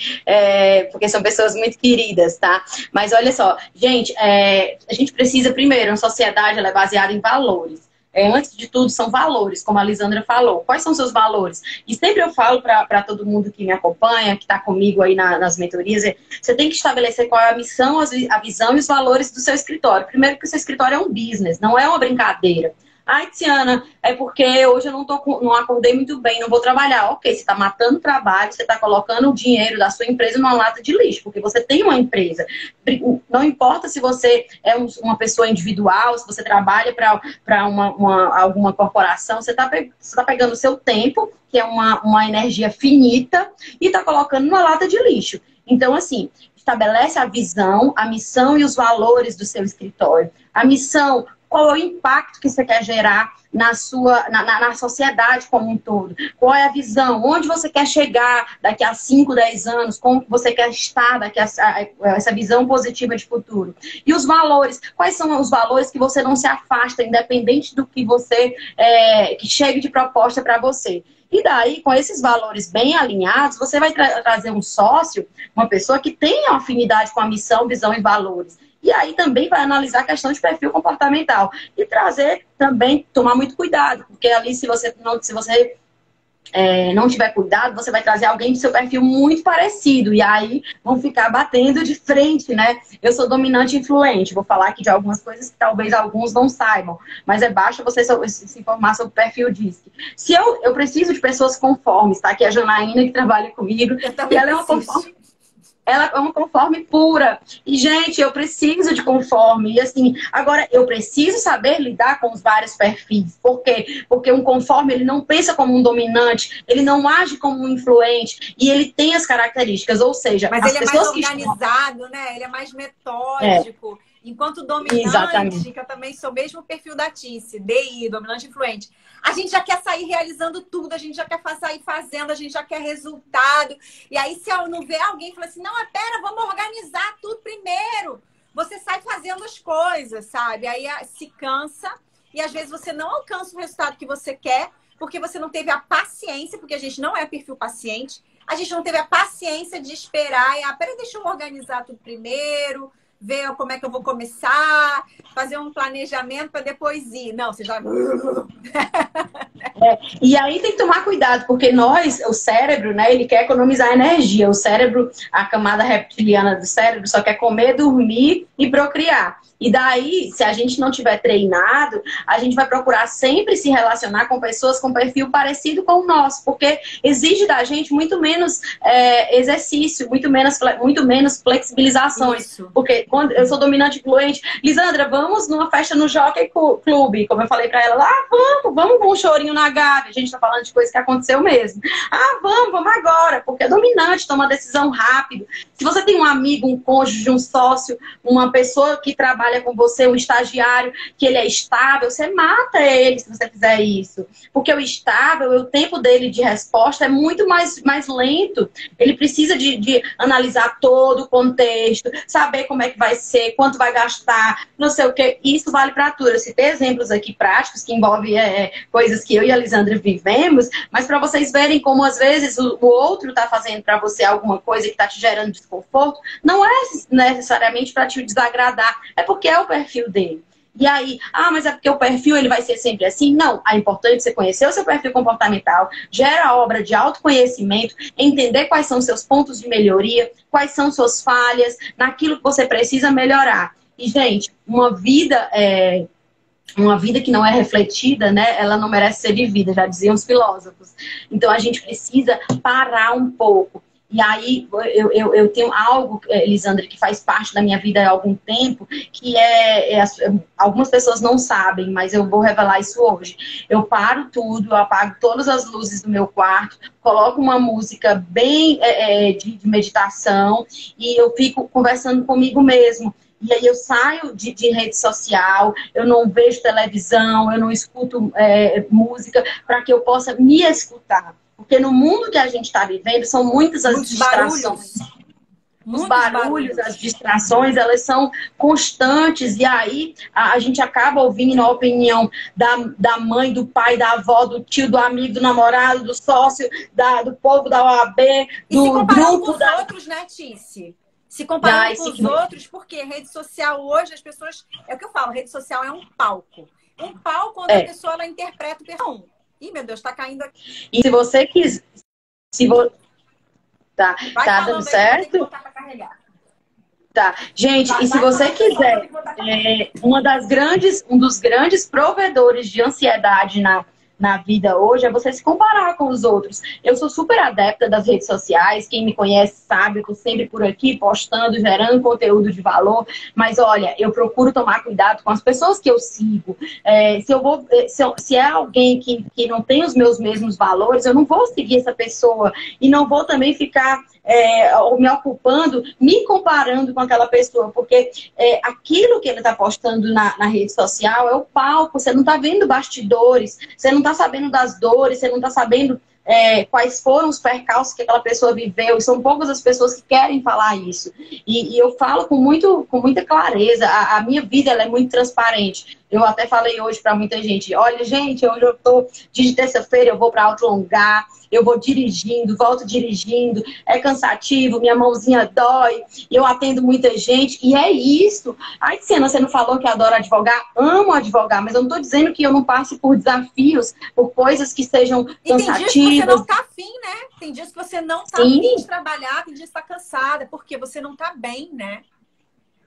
porque são pessoas muito queridas, tá? Mas olha só, gente, a gente precisa, primeiro, uma sociedade, ela é baseada em valores. Antes de tudo, são valores, como a Lisandra falou. Quais são os seus valores? E sempre eu falo para todo mundo que me acompanha, que está comigo aí nas mentorias, você tem que estabelecer qual é a missão, a visão e os valores do seu escritório. Primeiro que o seu escritório é um business, não é uma brincadeira. Ai, Tiziana, é porque hoje eu não acordei muito bem, não vou trabalhar. Ok, você está matando o trabalho, você está colocando o dinheiro da sua empresa numa lata de lixo, porque você tem uma empresa. Não importa se você é uma pessoa individual, se você trabalha para alguma corporação, você está pegando o seu tempo, que é uma energia finita, e está colocando numa lata de lixo. Então, assim, estabelece a visão, a missão e os valores do seu escritório. A missão... Qual é o impacto que você quer gerar na sociedade como um todo? Qual é a visão? Onde você quer chegar daqui a 5, 10 anos? Como você quer estar daqui a essa visão positiva de futuro? E os valores? Quais são os valores que você não se afasta, independente do que você que chegue de proposta para você? E daí, com esses valores bem alinhados, você vai trazer um sócio, uma pessoa que tenha afinidade com a missão, visão e valores. E aí também vai analisar a questão de perfil comportamental. E trazer também, tomar muito cuidado. Porque ali, se você não tiver cuidado, você vai trazer alguém do seu perfil muito parecido. E aí vão ficar batendo de frente, né? Eu sou dominante e influente. Vou falar aqui de algumas coisas que talvez alguns não saibam. Mas basta você se informar sobre o perfil DISC. Se eu preciso de pessoas conformes, tá? Aqui é a Janaína que trabalha comigo. E ela é uma conforme. Ela é uma conforme pura. E, gente, eu preciso de conforme. E, assim, agora, eu preciso saber lidar com os vários perfis. Por quê? Porque um conforme, ele não pensa como um dominante, ele não age como um influente, e ele tem as características, ou seja... Mas ele é mais organizado, né? Ele é mais metódico. Enquanto dominante, exatamente, que eu também sou mesmo perfil da Tice, DI, dominante influente. A gente já quer sair realizando tudo, a gente já quer sair fazendo, a gente já quer resultado. E aí, se eu não ver alguém, fala assim, não, pera, vamos organizar tudo primeiro. Você sai fazendo as coisas, sabe? Aí se cansa e às vezes você não alcança o resultado que você quer, porque você não teve a paciência, porque a gente não é perfil paciente, a gente não teve a paciência de esperar. E, peraí, deixa eu organizar tudo primeiro, ver como é que eu vou começar, fazer um planejamento para depois ir. Não, você já... E aí tem que tomar cuidado, porque o cérebro, né, ele quer economizar energia. O cérebro, a camada reptiliana do cérebro só quer comer, dormir e procriar. E daí, se a gente não tiver treinado, a gente vai procurar sempre se relacionar com pessoas com perfil parecido com o nosso, porque exige da gente muito menos exercício, muito menos flexibilizações. Isso. Porque quando eu sou dominante e influente, Lisandra, vamos numa festa no Jockey Club, como eu falei pra ela lá, vamos com um chorinho na gávea. A gente tá falando de coisa que aconteceu mesmo. Ah, vamos agora, porque é dominante, toma uma decisão rápido. Se você tem um amigo, um cônjuge, um sócio, uma pessoa que trabalha com você, um estagiário, que ele é estável, você mata ele se você fizer isso. Porque o estável, o tempo dele de resposta é muito mais lento. Ele precisa de analisar todo o contexto, saber como é que vai ser, quanto vai gastar, não sei o quê. Isso vale para tudo. Eu citei exemplos aqui práticos que envolvem coisas que eu e a Lisandra vivemos, mas para vocês verem como às vezes o outro está fazendo para você alguma coisa que está te gerando desconforto, não é necessariamente para te desagradar, é porque é o perfil dele. E aí, mas é porque o perfil ele vai ser sempre assim? Não, é importante você conhecer o seu perfil comportamental, gera a obra de autoconhecimento, entender quais são os seus pontos de melhoria, quais são suas falhas, naquilo que você precisa melhorar. E, gente, uma vida que não é refletida, né, ela não merece ser vivida, já diziam os filósofos. Então, a gente precisa parar um pouco. E aí, eu tenho algo, Lisandra, que faz parte da minha vida há algum tempo, que algumas pessoas não sabem, mas eu vou revelar isso hoje. Eu paro tudo, eu apago todas as luzes do meu quarto, coloco uma música bem de meditação e eu fico conversando comigo mesmo. E aí eu saio de rede social, eu não vejo televisão, eu não escuto música, para que eu possa me escutar. Porque no mundo que a gente está vivendo, são muitas as distrações. Os barulhos, as distrações, elas são constantes. E aí a gente acaba ouvindo a opinião da mãe, do pai, da avó, do tio, do amigo, do namorado, do sócio, do povo da OAB, do grupo com os outros, né, Tice? Se comparando com os outros, porque rede social hoje, as pessoas... É o que eu falo, rede social é um palco. Um palco onde a pessoa ela interpreta o personagem. Ih, meu Deus, tá caindo aqui. E se você quiser... Tá dando certo? Tá. Gente, e se você quiser... um dos grandes provedores de ansiedade na vida hoje é você se comparar com os outros. Eu sou super adepta das redes sociais, quem me conhece sabe, eu tô sempre por aqui postando, gerando conteúdo de valor, mas olha, eu procuro tomar cuidado com as pessoas que eu sigo. Se é alguém que não tem os meus mesmos valores, eu não vou seguir essa pessoa e não vou também ficar me ocupando, me comparando com aquela pessoa, porque aquilo que ele está postando na rede social é o palco, você não está vendo bastidores, você não está sabendo das dores, você não está sabendo quais foram os percalços que aquela pessoa viveu, e são poucas as pessoas que querem falar isso. E eu falo com muita clareza, a minha vida ela é muito transparente. Eu até falei hoje para muita gente, olha, gente, hoje eu tô de terça-feira, eu vou para autolongar, eu vou dirigindo, volto dirigindo, é cansativo, minha mãozinha dói, eu atendo muita gente, e é isso. Ai, Siena, você não falou que adora advogar? Amo advogar, mas eu não tô dizendo que eu não passe por desafios, por coisas que sejam cansativas. Tem dias que você não tá afim, né? Tem dias que você não tá afim de trabalhar, tem dias que tá cansada, porque você não tá bem, né?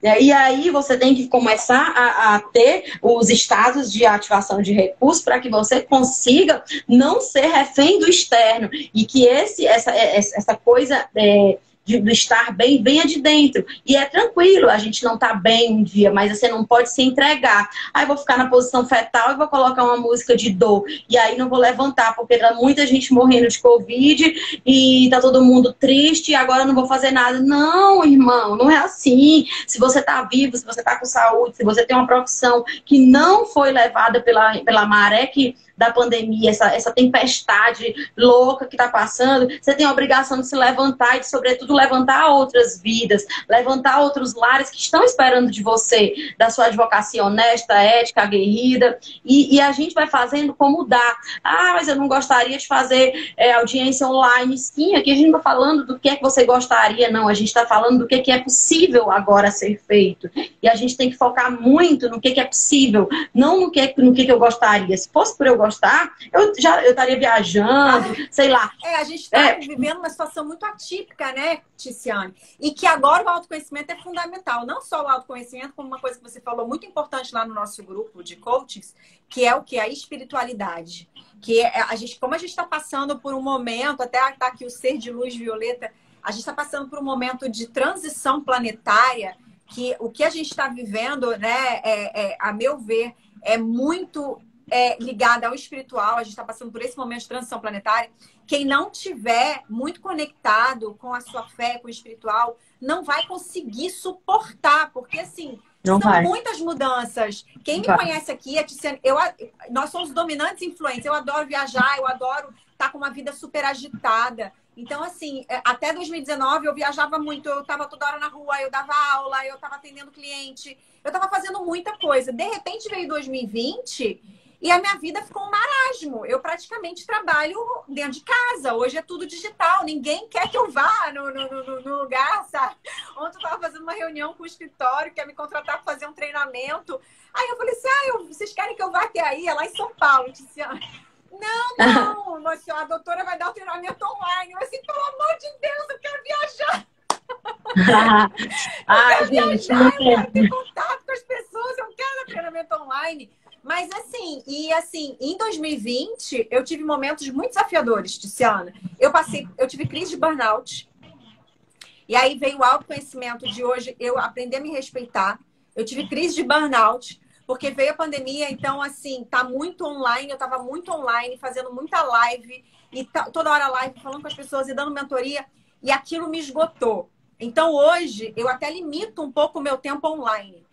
E aí você tem que começar a ter os estados de ativação de recursos para que você consiga não ser refém do externo. E que essa coisa do estar bem venha de dentro. E é tranquilo, a gente não tá bem um dia, mas você não pode se entregar. Aí eu vou ficar na posição fetal e vou colocar uma música de dor. E aí não vou levantar, porque tá muita gente morrendo de Covid e tá todo mundo triste e agora eu não vou fazer nada. Não, irmão, não é assim. Se você tá vivo, se você tá com saúde, se você tem uma profissão que não foi levada pela maré da pandemia, essa tempestade louca que está passando, você tem a obrigação de se levantar e de, sobretudo, levantar outras vidas, levantar outros lares que estão esperando de você, da sua advocacia honesta, ética, aguerrida, e a gente vai fazendo como dá. Mas eu não gostaria de fazer audiência online. Sim, aqui a gente não está falando do que é que você gostaria, não. A gente está falando do que é possível agora ser feito. E a gente tem que focar muito no que é possível, não no que eu gostaria. Se fosse por eu gostar, eu estaria viajando, sei lá. A gente está vivendo uma situação muito atípica, né, Ticiane? E que agora o autoconhecimento é fundamental. Não só o autoconhecimento, como uma coisa que você falou muito importante lá no nosso grupo de coaches, que é o que? A espiritualidade. Que como a gente está passando por um momento, até tá aqui o ser de luz violeta, a gente está passando por um momento de transição planetária, que o que a gente está vivendo, né, a meu ver, é muito ligada ao espiritual, a gente está passando por esse momento de transição planetária. Quem não tiver muito conectado com a sua fé, com o espiritual, não vai conseguir suportar, porque assim, Não são vai. muitas mudanças. Quem me Vai. conhece aqui, a Tiziane, nós somos dominantes influentes. Eu adoro viajar, eu adoro estar com uma vida super agitada. Então, assim, até 2019 eu viajava muito, eu estava toda hora na rua, eu dava aula, eu estava atendendo cliente, eu estava fazendo muita coisa. De repente veio 2020 e a minha vida ficou um marasmo. Eu praticamente trabalho dentro de casa. Hoje é tudo digital, ninguém quer que eu vá no lugar, sabe? Ontem eu estava fazendo uma reunião com o escritório, quer me contratar para fazer um treinamento. Aí eu falei assim, vocês querem que eu vá até aí? É lá em São Paulo, Tiziane. Não, moça, a doutora vai dar o treinamento online. Eu assim, pelo amor de Deus, eu quero viajar. Eu quero Gente, viajar, eu quero ter contato com as pessoas, eu quero treinamento online. Mas assim, em 2020, eu tive momentos muito desafiadores, Tiziana. Eu tive crise de burnout. E aí veio o autoconhecimento de hoje, eu aprendi a me respeitar. Eu tive crise de burnout. Porque veio a pandemia, então, assim, tá muito online. Eu tava muito online, fazendo muita live. E toda hora live, falando com as pessoas e dando mentoria. E aquilo me esgotou. Então, hoje, eu até limito um pouco o meu tempo online.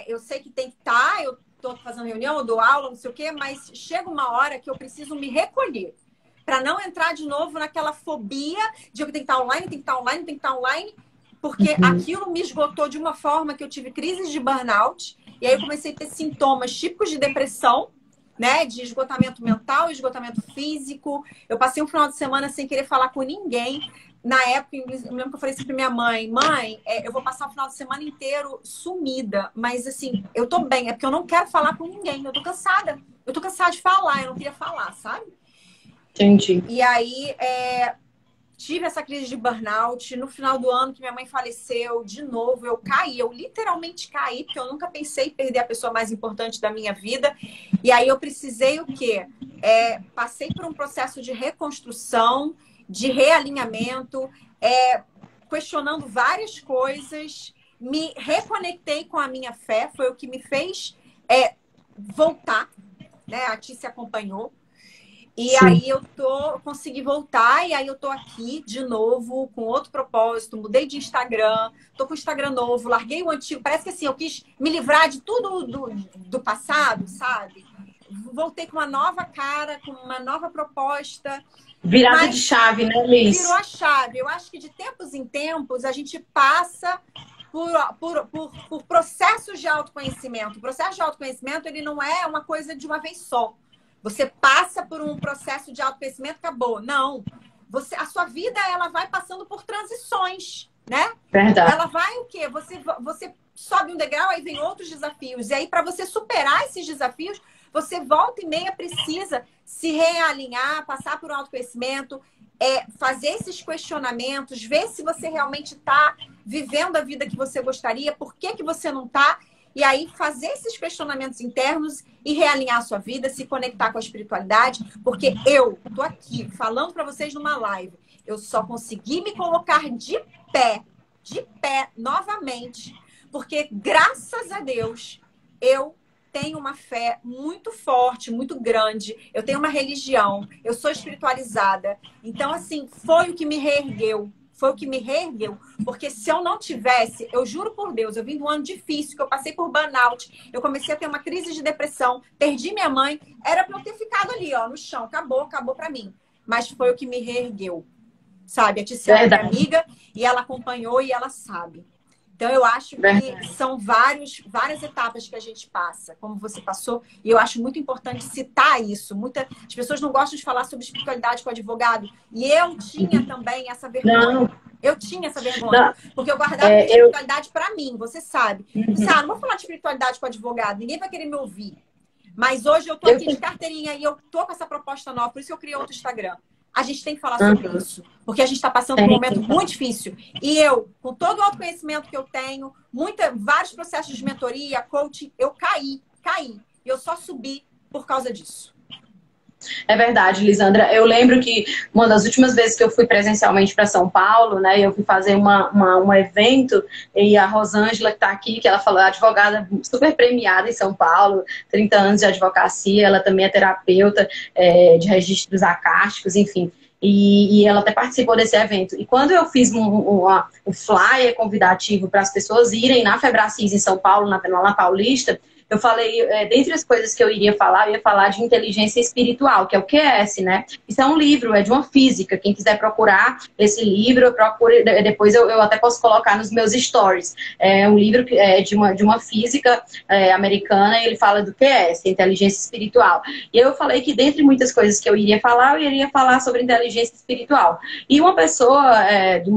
Eu sei que tem que estar, eu tô fazendo reunião, eu dou aula, não sei o quê. Mas chega uma hora que eu preciso me recolher. Para não entrar de novo naquela fobia de eu tenho que estar online, tem que estar online, tem que estar online. Porque aquilo me esgotou de uma forma que eu tive crises de burnout. E aí eu comecei a ter sintomas típicos de depressão, né? De esgotamento mental, esgotamento físico. Eu passei um final de semana sem querer falar com ninguém. Na época, eu me lembro que eu falei assim pra minha mãe, eu vou passar o final de semana inteiro sumida. Mas assim, eu tô bem, é porque eu não quero falar com ninguém. Eu tô cansada. Eu tô cansada de falar, eu não queria falar, sabe? Entendi. E aí, tive essa crise de burnout. No final do ano que minha mãe faleceu, de novo, eu caí. Eu literalmente caí, porque eu nunca pensei em perder a pessoa mais importante da minha vida. E aí eu precisei o quê? Passei por um processo de reconstrução, de realinhamento, questionando várias coisas. Me reconectei com a minha fé. Foi o que me fez voltar, né? A Ti se acompanhou. E Sim. aí consegui voltar, e aí eu tô aqui de novo, com outro propósito, mudei de Instagram, tô com o Instagram novo, larguei o antigo. Parece que assim, eu quis me livrar de tudo do passado, sabe? Voltei com uma nova cara, com uma nova proposta. Virada de chave, né, Liz? Virou a chave. Eu acho que de tempos em tempos a gente passa por processos de autoconhecimento. O processo de autoconhecimento, ele não é uma coisa de uma vez só. Você passa por um processo de autoconhecimento, acabou. Não. A sua vida, ela vai passando por transições, né? Verdade. Ela vai o quê? Você sobe um degrau, aí vem outros desafios. E aí, para você superar esses desafios, você volta e meia precisa se realinhar, passar por um autoconhecimento, fazer esses questionamentos, ver se você realmente está vivendo a vida que você gostaria, por que você não está. E aí, fazer esses questionamentos internos e realinhar a sua vida, se conectar com a espiritualidade, porque eu tô aqui falando para vocês numa live. Eu só consegui me colocar de pé novamente, porque graças a Deus eu tenho uma fé muito forte, muito grande. Eu tenho uma religião, eu sou espiritualizada. Então, assim, foi o que me reergueu. Foi o que me reergueu, porque se eu não tivesse, eu juro por Deus, eu vim de um ano difícil, que eu passei por burnout, eu comecei a ter uma crise de depressão, perdi minha mãe, era pra eu ter ficado ali, ó, no chão, acabou pra mim. Mas foi o que me reergueu, sabe? A Tiziane é minha amiga, e ela acompanhou e ela sabe. Então, eu acho que são várias etapas que a gente passa, como você passou, e eu acho muito importante citar isso. As pessoas não gostam de falar sobre espiritualidade com o advogado, e eu tinha também essa vergonha. Não. Eu tinha essa vergonha, porque eu guardava a espiritualidade para mim, você sabe. Não vou falar de espiritualidade com o advogado, ninguém vai querer me ouvir. Mas hoje eu tô aqui de carteirinha e eu tô com essa proposta nova, por isso que eu criei outro Instagram. A gente tem que falar sobre isso, porque a gente está passando por um momento muito difícil. E eu, com todo o autoconhecimento que eu tenho, vários processos de mentoria, coaching, eu caí. E eu só subi por causa disso. É verdade, Lisandra. Eu lembro que uma das últimas vezes que eu fui presencialmente para São Paulo, né, eu fui fazer um evento, e a Rosângela, que está aqui, que ela falou, advogada super premiada em São Paulo, 30 anos de advocacia, ela também é terapeuta de registros acásticos, enfim. E ela até participou desse evento. E quando eu fiz um flyer convidativo para as pessoas irem na Febracis em São Paulo, na Paulista, eu falei, dentre as coisas que eu ia falar de inteligência espiritual, que é o QS, né? Isso é um livro, é de uma física. Quem quiser procurar esse livro, procure, depois eu até posso colocar nos meus stories. É um livro de uma física americana, e ele fala do QS, inteligência espiritual. E eu falei que dentre muitas coisas que eu iria falar sobre inteligência espiritual. E uma pessoa do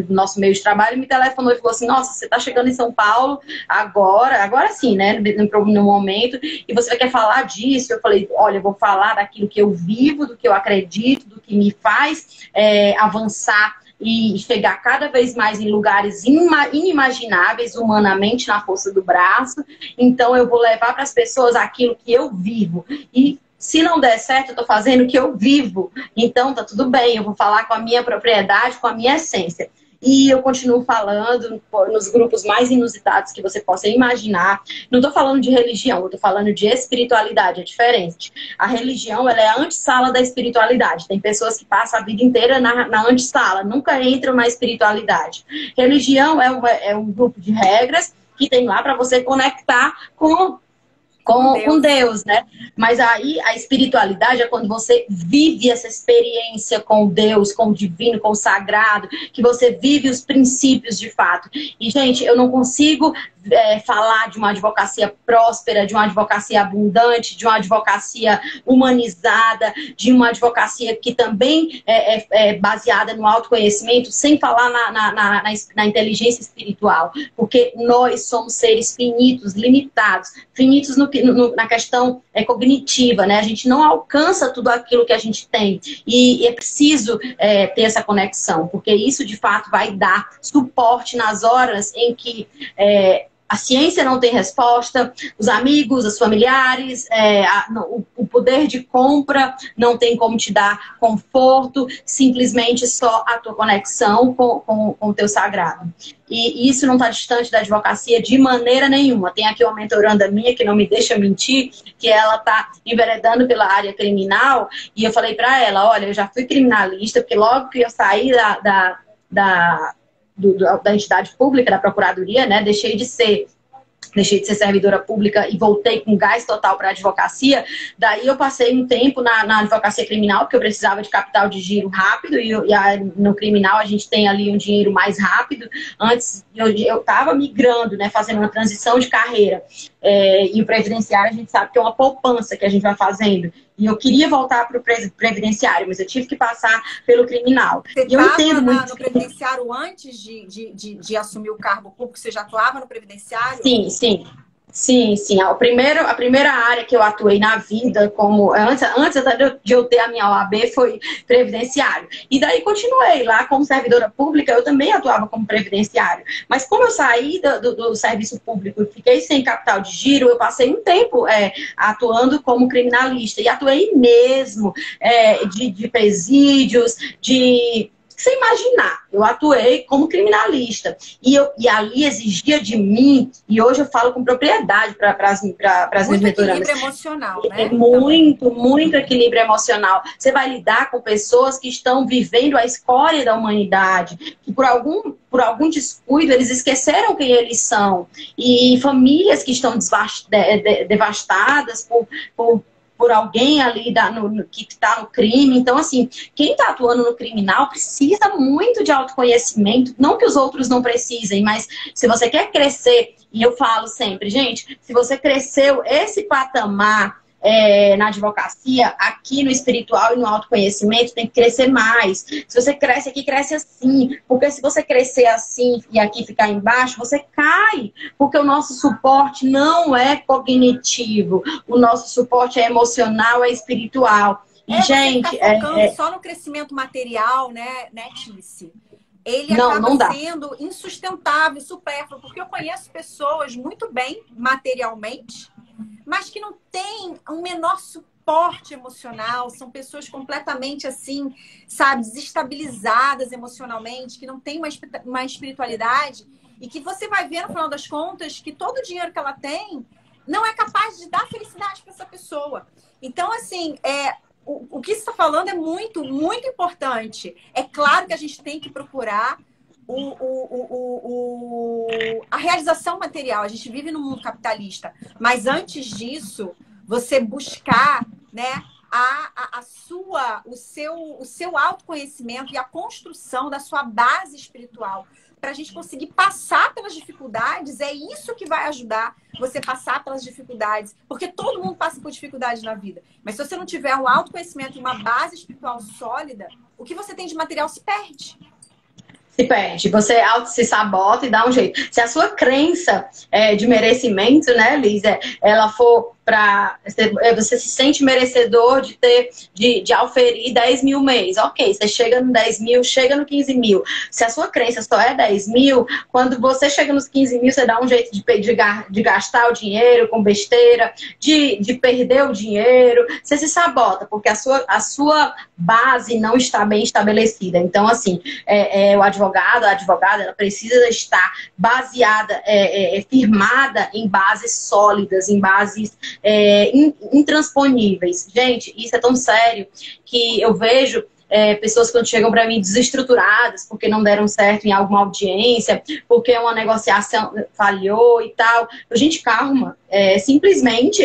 nosso meio de trabalho me telefonou e falou assim, nossa, você está chegando em São Paulo agora sim, né, no momento, e você quer falar disso? Eu falei, olha, eu vou falar daquilo que eu vivo, do que eu acredito, do que me faz avançar e chegar cada vez mais em lugares inimagináveis humanamente na força do braço. Então eu vou levar para as pessoas aquilo que eu vivo. E se não der certo, eu tô fazendo o que eu vivo. Então tá tudo bem, eu vou falar com a minha propriedade, com a minha essência. E eu continuo falando nos grupos mais inusitados que você possa imaginar. Não estou falando de religião, eu estou falando de espiritualidade, é diferente. A religião, ela é a antessala da espiritualidade. Tem pessoas que passam a vida inteira na antessala, nunca entram na espiritualidade. Religião é um grupo de regras que tem lá para você conectar com Deus, né? Mas aí a espiritualidade é quando você vive essa experiência com Deus, com o divino, com o sagrado, que você vive os princípios de fato. E, gente, eu não consigo falar de uma advocacia próspera, de uma advocacia abundante, de uma advocacia humanizada, de uma advocacia que também é baseada no autoconhecimento, sem falar na inteligência espiritual. Porque nós somos seres finitos, limitados, finitos na questão cognitiva, né? A gente não alcança tudo aquilo que a gente tem. E é preciso ter essa conexão, porque isso, de fato, vai dar suporte nas horas em que a ciência não tem resposta, os amigos, os familiares, o poder de compra não tem como te dar conforto, simplesmente só a tua conexão com o teu sagrado. E isso não está distante da advocacia de maneira nenhuma. Tem aqui uma mentoranda minha que não me deixa mentir, que ela está enveredando pela área criminal, e eu falei para ela, olha, eu já fui criminalista, porque logo que eu saí da entidade pública, da procuradoria, né? Deixei de ser servidora pública e voltei com gás total para a advocacia. Daí eu passei um tempo na advocacia criminal, porque eu precisava de capital de giro rápido, e no criminal a gente tem ali um dinheiro mais rápido. Antes eu estava migrando, né, fazendo uma transição de carreira. E o previdenciário a gente sabe que é uma poupança que a gente vai fazendo. E eu queria voltar para o previdenciário, mas eu tive que passar pelo criminal. Você estava no previdenciário antes de assumir o cargo público? Você já atuava no previdenciário? Sim, sim. Sim, sim. A primeira área que eu atuei na vida, antes até de eu ter a minha OAB, foi previdenciário. E daí continuei lá como servidora pública, eu também atuava como previdenciário. Mas como eu saí do serviço público e fiquei sem capital de giro, eu passei um tempo atuando como criminalista. E atuei mesmo de presídios, sem imaginar, eu atuei como criminalista. E ali exigia de mim, e hoje eu falo com propriedade para as minhas mentorandas. Equilíbrio emocional, né? Muito equilíbrio emocional. Você vai lidar com pessoas que estão vivendo a escória da humanidade, que por algum descuido eles esqueceram quem eles são. E famílias que estão devastadas por alguém ali que está no crime. Então, assim, quem está atuando no criminal precisa muito de autoconhecimento. Não que os outros não precisem, mas se você quer crescer, e eu falo sempre, gente, se você cresceu esse patamar na advocacia, aqui no espiritual e no autoconhecimento, tem que crescer mais. Se você cresce aqui, cresce assim. Porque se você crescer assim e aqui ficar embaixo, você cai. Porque o nosso suporte não é cognitivo. O nosso suporte é emocional, é espiritual. E, gente, tá focando só no crescimento material, né, Tice? Ele acaba sendo insustentável, supérfluo. Porque eu conheço pessoas muito bem materialmente, mas que não tem um menor suporte suporte emocional, são pessoas completamente assim, sabe, desestabilizadas emocionalmente, que não têm uma espiritualidade e que você vai ver no final das contas que todo o dinheiro que ela tem não é capaz de dar felicidade para essa pessoa. Então, assim, o que você está falando é muito, muito importante. É claro que a gente tem que procurar a realização material. A gente vive no mundo capitalista, mas antes disso, você buscar, né, o seu autoconhecimento e a construção da sua base espiritual para a gente conseguir passar pelas dificuldades, é isso que vai ajudar você passar pelas dificuldades, porque todo mundo passa por dificuldades na vida. Mas se você não tiver um autoconhecimento e uma base espiritual sólida, o que você tem de material se perde. Se perde, você se sabota e dá um jeito. Se a sua crença de merecimento, né, Liz, ela for para você se sente merecedor de ter, de auferir 10 mil mês. Ok, você chega no 10 mil, chega no 15 mil. Se a sua crença só é 10 mil, quando você chega nos 15 mil, você dá um jeito de gastar o dinheiro com besteira, de perder o dinheiro. Você se sabota, porque a sua base não está bem estabelecida. Então, assim, o advogado, a advogada, ela precisa estar baseada, firmada em bases sólidas, em bases intransponíveis. Gente, isso é tão sério que eu vejo pessoas quando chegam para mim desestruturadas porque não deram certo em alguma audiência, porque uma negociação falhou e tal. Gente, calma. Simplesmente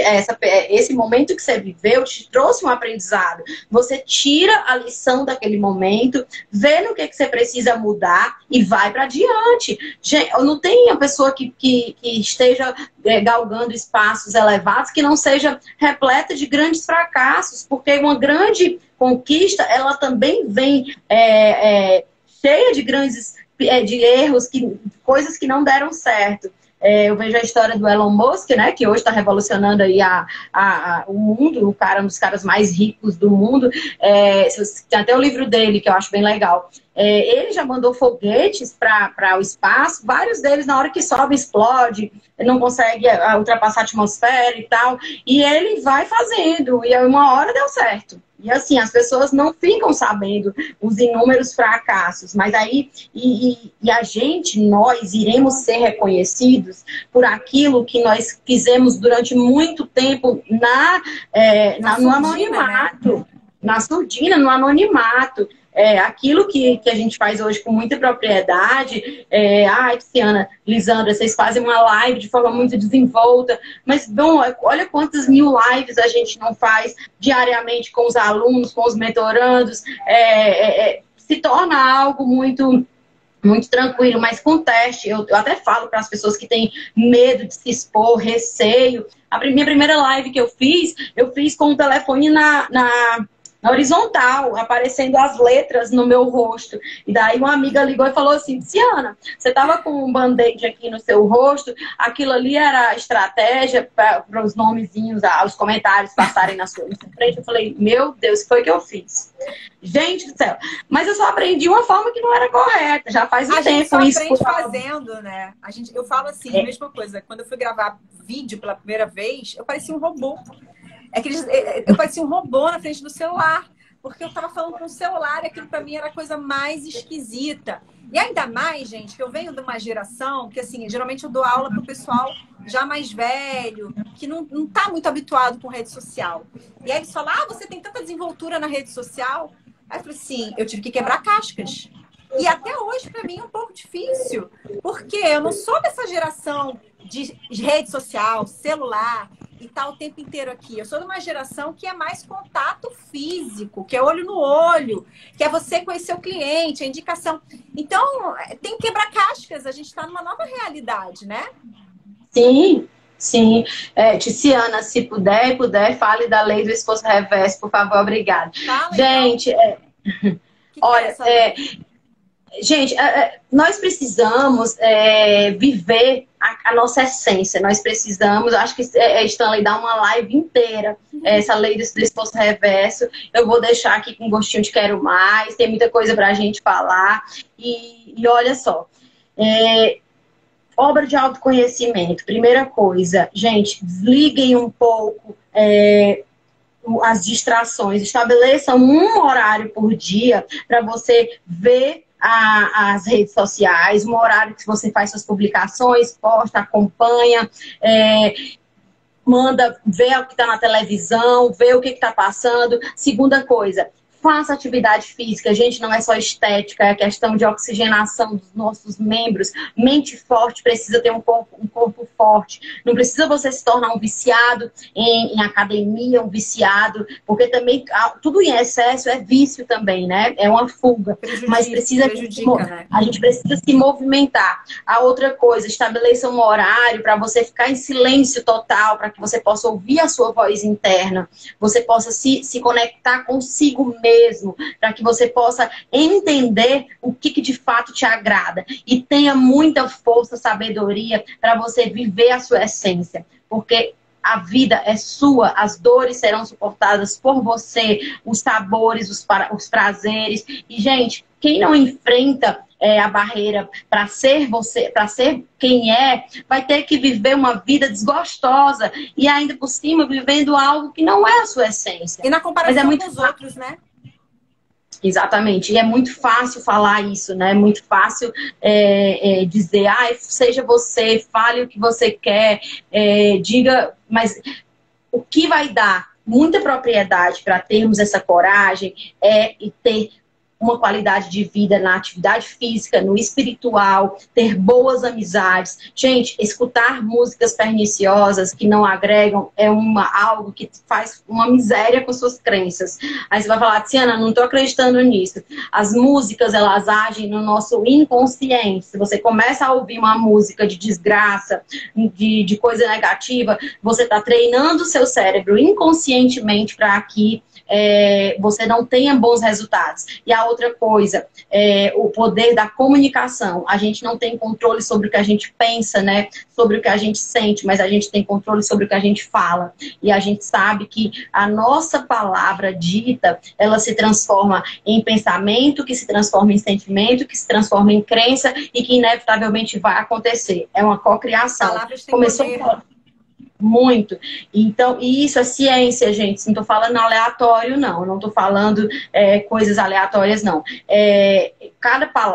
esse momento que você viveu te trouxe um aprendizado. Você tira a lição daquele momento, vê no que você precisa mudar e vai para adiante. Gente, não tem a pessoa que esteja galgando espaços elevados que não seja repleta de grandes fracassos, porque uma grande conquista, ela também vem cheia de grandes de erros, coisas que não deram certo. Eu vejo a história do Elon Musk, né, que hoje está revolucionando aí o mundo, um dos caras mais ricos do mundo. Tem até o livro dele, que eu acho bem legal. Ele já mandou foguetes para o espaço, vários deles na hora que sobe explode, não consegue ultrapassar a atmosfera e tal, e ele vai fazendo, e uma hora deu certo. E assim, as pessoas não ficam sabendo os inúmeros fracassos, mas aí, nós iremos ser reconhecidos por aquilo que nós fizemos durante muito tempo no anonimato, né? Na surdina, no anonimato. Aquilo que a gente faz hoje com muita propriedade. Tiziana, Lisandra, vocês fazem uma live de forma muito desenvolta, mas bom, olha quantas mil lives a gente não faz diariamente com os alunos, com os mentorandos. Se torna algo muito tranquilo, mas com teste. Eu até falo para as pessoas que têm medo de se expor, receio. Minha primeira live que eu fiz com o telefone na horizontal, aparecendo as letras no meu rosto. E daí uma amiga ligou e falou assim: Tiziana, você estava com um band-aid aqui no seu rosto, aquilo ali era estratégia para os nomezinhos, os comentários passarem na sua frente. Eu falei, meu Deus, foi o que eu fiz. Gente do céu. Mas eu só aprendi uma forma que não era correta. Já faz um tempo isso. A gente só aprende fazendo, né? Eu falo assim, a mesma coisa. Quando eu fui gravar vídeo pela primeira vez, eu parecia um robô. Eu parecia um robô na frente do celular, porque eu estava falando com o celular e aquilo para mim era a coisa mais esquisita. E ainda mais, gente, que eu venho de uma geração que, assim, geralmente eu dou aula para o pessoal já mais velho, que não está muito habituado com rede social. E aí eles falam, você tem tanta desenvoltura na rede social. Aí eu falei assim, eu tive que quebrar cascas. E até hoje, para mim, é um pouco difícil, porque eu não sou dessa geração de rede social, celular, e tá o tempo inteiro aqui. Eu sou de uma geração que é mais contato físico, que é olho no olho, que é você conhecer o cliente, a indicação. Então, tem que quebrar cascas, a gente está numa nova realidade, né? Sim, sim. Tiziana, se puder, fale da lei do esforço reverso, por favor, obrigada. Fala, gente, olha, gente, nós precisamos viver a nossa essência. Nós precisamos, acho que Stanley dá uma live inteira, essa lei do esforço reverso. Eu vou deixar aqui com gostinho de quero mais, tem muita coisa pra gente falar. E olha só, obra de autoconhecimento. Primeira coisa, gente, desliguem um pouco as distrações. Estabeleça um horário por dia para você ver as redes sociais, um horário que você faz suas publicações, posta, acompanha, manda ver o que está na televisão, ver o que está passando. Segunda coisa, faça atividade física. Gente, não é só estética, é questão de oxigenação dos nossos membros. Mente forte precisa ter um corpo forte. Não precisa você se tornar um viciado em academia, um viciado, porque também tudo em excesso é vício também, né? É uma fuga. Mas né? A gente precisa se movimentar. A outra coisa, estabeleça um horário para você ficar em silêncio total, para que você possa ouvir a sua voz interna, você possa se conectar consigo mesmo, para que você possa entender o que de fato te agrada e tenha muita força, sabedoria para você viver a sua essência, porque a vida é sua, as dores serão suportadas por você, os sabores, os prazeres. E, gente, quem não enfrenta a barreira para ser você, para ser quem é, vai ter que viver uma vida desgostosa e ainda por cima vivendo algo que não é a sua essência. E na comparação com os outros, né? Exatamente, e é muito fácil falar isso, né? É muito fácil dizer, seja você, fale o que você quer, diga, mas o que vai dar muita propriedade para termos essa coragem é ter uma qualidade de vida na atividade física, no espiritual, ter boas amizades. Gente, escutar músicas perniciosas que não agregam é algo que faz uma miséria com suas crenças. Aí você vai falar, Tiziana, não estou acreditando nisso. As músicas, elas agem no nosso inconsciente. Se você começa a ouvir uma música de desgraça, de coisa negativa, você está treinando o seu cérebro inconscientemente para que você não tenha bons resultados. E a outra coisa, o poder da comunicação. A gente não tem controle sobre o que a gente pensa, né? Sobre o que a gente sente, mas a gente tem controle sobre o que a gente fala. E a gente sabe que a nossa palavra dita, ela se transforma em pensamento, que se transforma em sentimento, que se transforma em crença e que inevitavelmente vai acontecer. É uma cocriação. Palavras têm poder. Muito. Então, e isso é ciência, gente. Não estou falando aleatório, não. Não estou falando coisas aleatórias, não.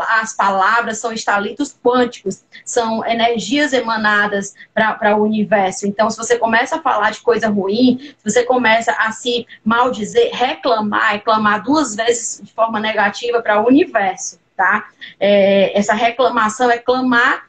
As palavras são estalitos quânticos, são energias emanadas para o universo. Então, se você começa a falar de coisa ruim, se você começa a se maldizer, reclamar 2 vezes de forma negativa para o universo, tá? Essa reclamação é clamar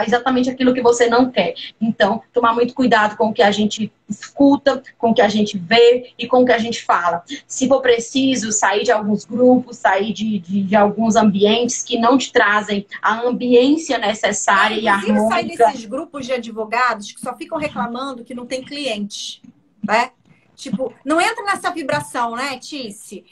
exatamente aquilo que você não quer. Então, tomar muito cuidado com o que a gente escuta, com o que a gente vê e com o que a gente fala. Se for preciso, sair de alguns grupos, sair de alguns ambientes que não te trazem a ambiência necessária e harmônica. Sair desses grupos de advogados que só ficam reclamando que não tem cliente, né? Tipo, não entra nessa vibração, né, Tice?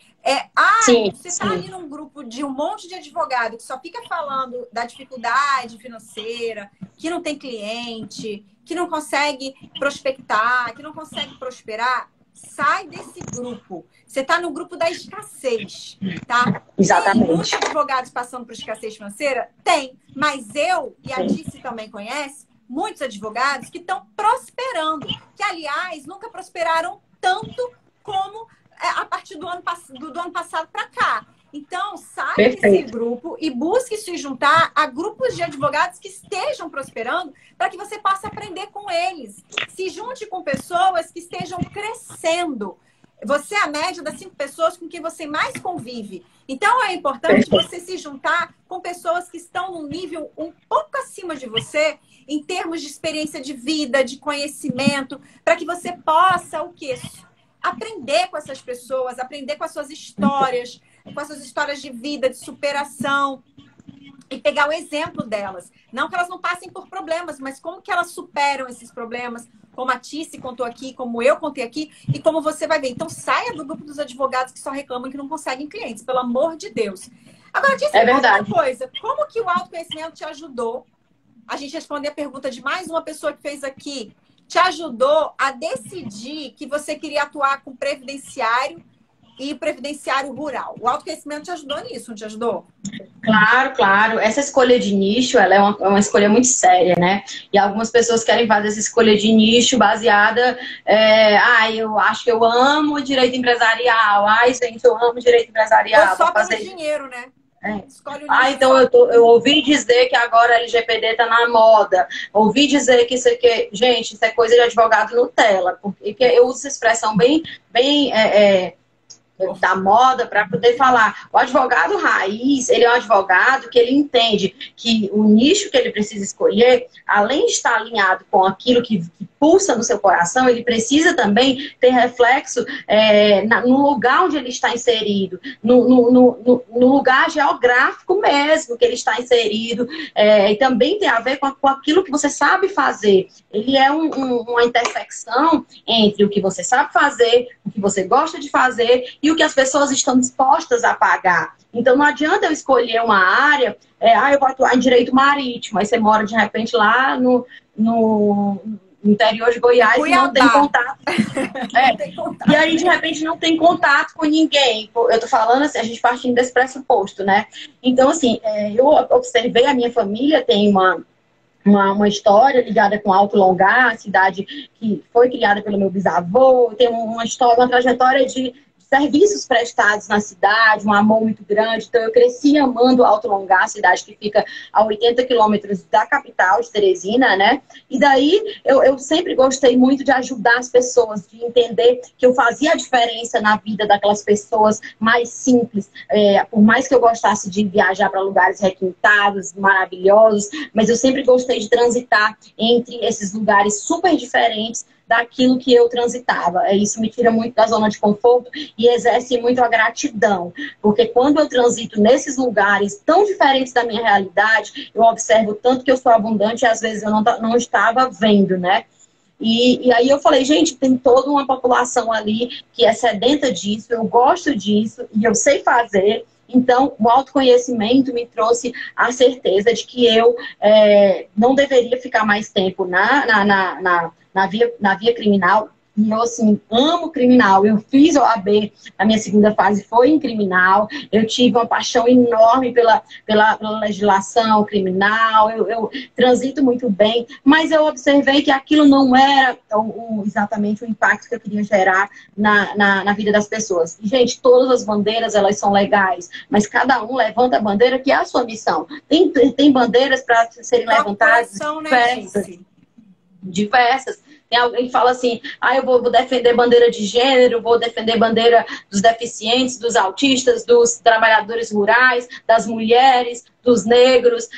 Sim, você está ali num grupo de um monte de advogado que só fica falando da dificuldade financeira, que não tem cliente, que não consegue prospectar, que não consegue prosperar. Sai desse grupo. Você está no grupo da escassez, tá? Exatamente. Tem muitos advogados passando por escassez financeira? Tem. Mas eu, e a Tice também conhece, muitos advogados que estão prosperando. Que, aliás, nunca prosperaram tanto como a partir do ano passado para cá. Então, saia desse grupo e busque se juntar a grupos de advogados que estejam prosperando para que você possa aprender com eles. Se junte com pessoas que estejam crescendo. Você é a média das 5 pessoas com quem você mais convive. Então, é importante você se juntar com pessoas que estão num nível um pouco acima de você em termos de experiência de vida, de conhecimento, para que você possa o quê? Aprender com essas pessoas, aprender com as suas histórias de vida, de superação e pegar o exemplo delas. Não que elas não passem por problemas, mas como que elas superam esses problemas, como a Tice contou aqui, como eu contei aqui e como você vai ver. Então saia do grupo dos advogados que só reclamam que não conseguem clientes, pelo amor de Deus. Agora, Tice, uma coisa, como que o autoconhecimento te ajudou? A gente responder a pergunta de mais uma pessoa que fez aqui. Te ajudou a decidir que você queria atuar com previdenciário e previdenciário rural. O autoconhecimento te ajudou nisso, não te ajudou? Claro, claro. Essa escolha de nicho, ela é uma escolha muito séria, né? E algumas pessoas querem fazer essa escolha de nicho baseada, eu acho que eu amo direito empresarial. Ai, gente, eu amo direito empresarial. Ou só vou pelo fazer dinheiro, né? Escolhe o nicho. então eu ouvi dizer que agora LGPD tá na moda. Ouvi dizer que isso aqui, gente, isso é coisa de advogado Nutella, porque eu uso essa expressão bem da moda para poder falar. O advogado raiz, ele é um advogado que ele entende que o nicho que ele precisa escolher, além de estar alinhado com aquilo que pulsa no seu coração, ele precisa também ter reflexo no lugar onde ele está inserido, no lugar geográfico mesmo que ele está inserido, e também tem a ver com aquilo que você sabe fazer. Ele é uma intersecção entre o que você sabe fazer, o que você gosta de fazer e o que as pessoas estão dispostas a pagar. Então não adianta eu escolher uma área, eu vou atuar em direito marítimo, aí você mora de repente lá no interior de Goiás e não tem contato. Não tem contato. E aí, de repente, não tem contato com ninguém. Eu tô falando assim, a gente partindo desse pressuposto, né? Então, assim, eu observei a minha família, tem uma história ligada com Alto Longar, a cidade que foi criada pelo meu bisavô, tem uma história, uma trajetória de serviços prestados na cidade, um amor muito grande. Então, eu cresci amando Alto Longar, a cidade que fica a 80 quilômetros da capital, de Teresina, né? E daí, eu sempre gostei muito de ajudar as pessoas, de entender que eu fazia a diferença na vida daquelas pessoas mais simples. Por mais que eu gostasse de viajar para lugares requintados, maravilhosos, mas eu sempre gostei de transitar entre esses lugares super diferentes daquilo que eu transitava. Isso me tira muito da zona de conforto e exerce muito a gratidão. Porque quando eu transito nesses lugares tão diferentes da minha realidade, eu observo tanto que eu sou abundante e às vezes eu não estava vendo, né? E aí eu falei, gente, tem toda uma população ali que é sedenta disso, eu gosto disso e eu sei fazer. Então, o autoconhecimento me trouxe a certeza de que eu não deveria ficar mais tempo na via criminal. E eu, assim, amo criminal. Eu fiz OAB, a minha segunda fase foi em criminal. Eu tive uma paixão enorme pela legislação criminal. Eu transito muito bem. Mas eu observei que aquilo não era exatamente o impacto que eu queria gerar na vida das pessoas. E, gente, todas as bandeiras, elas são legais. Mas cada um levanta a bandeira que é a sua missão. Tem bandeiras para serem levantadas diversas. Tem alguém que fala assim, eu vou defender bandeira de gênero, vou defender bandeira dos deficientes, dos autistas, dos trabalhadores rurais, das mulheres, dos negros,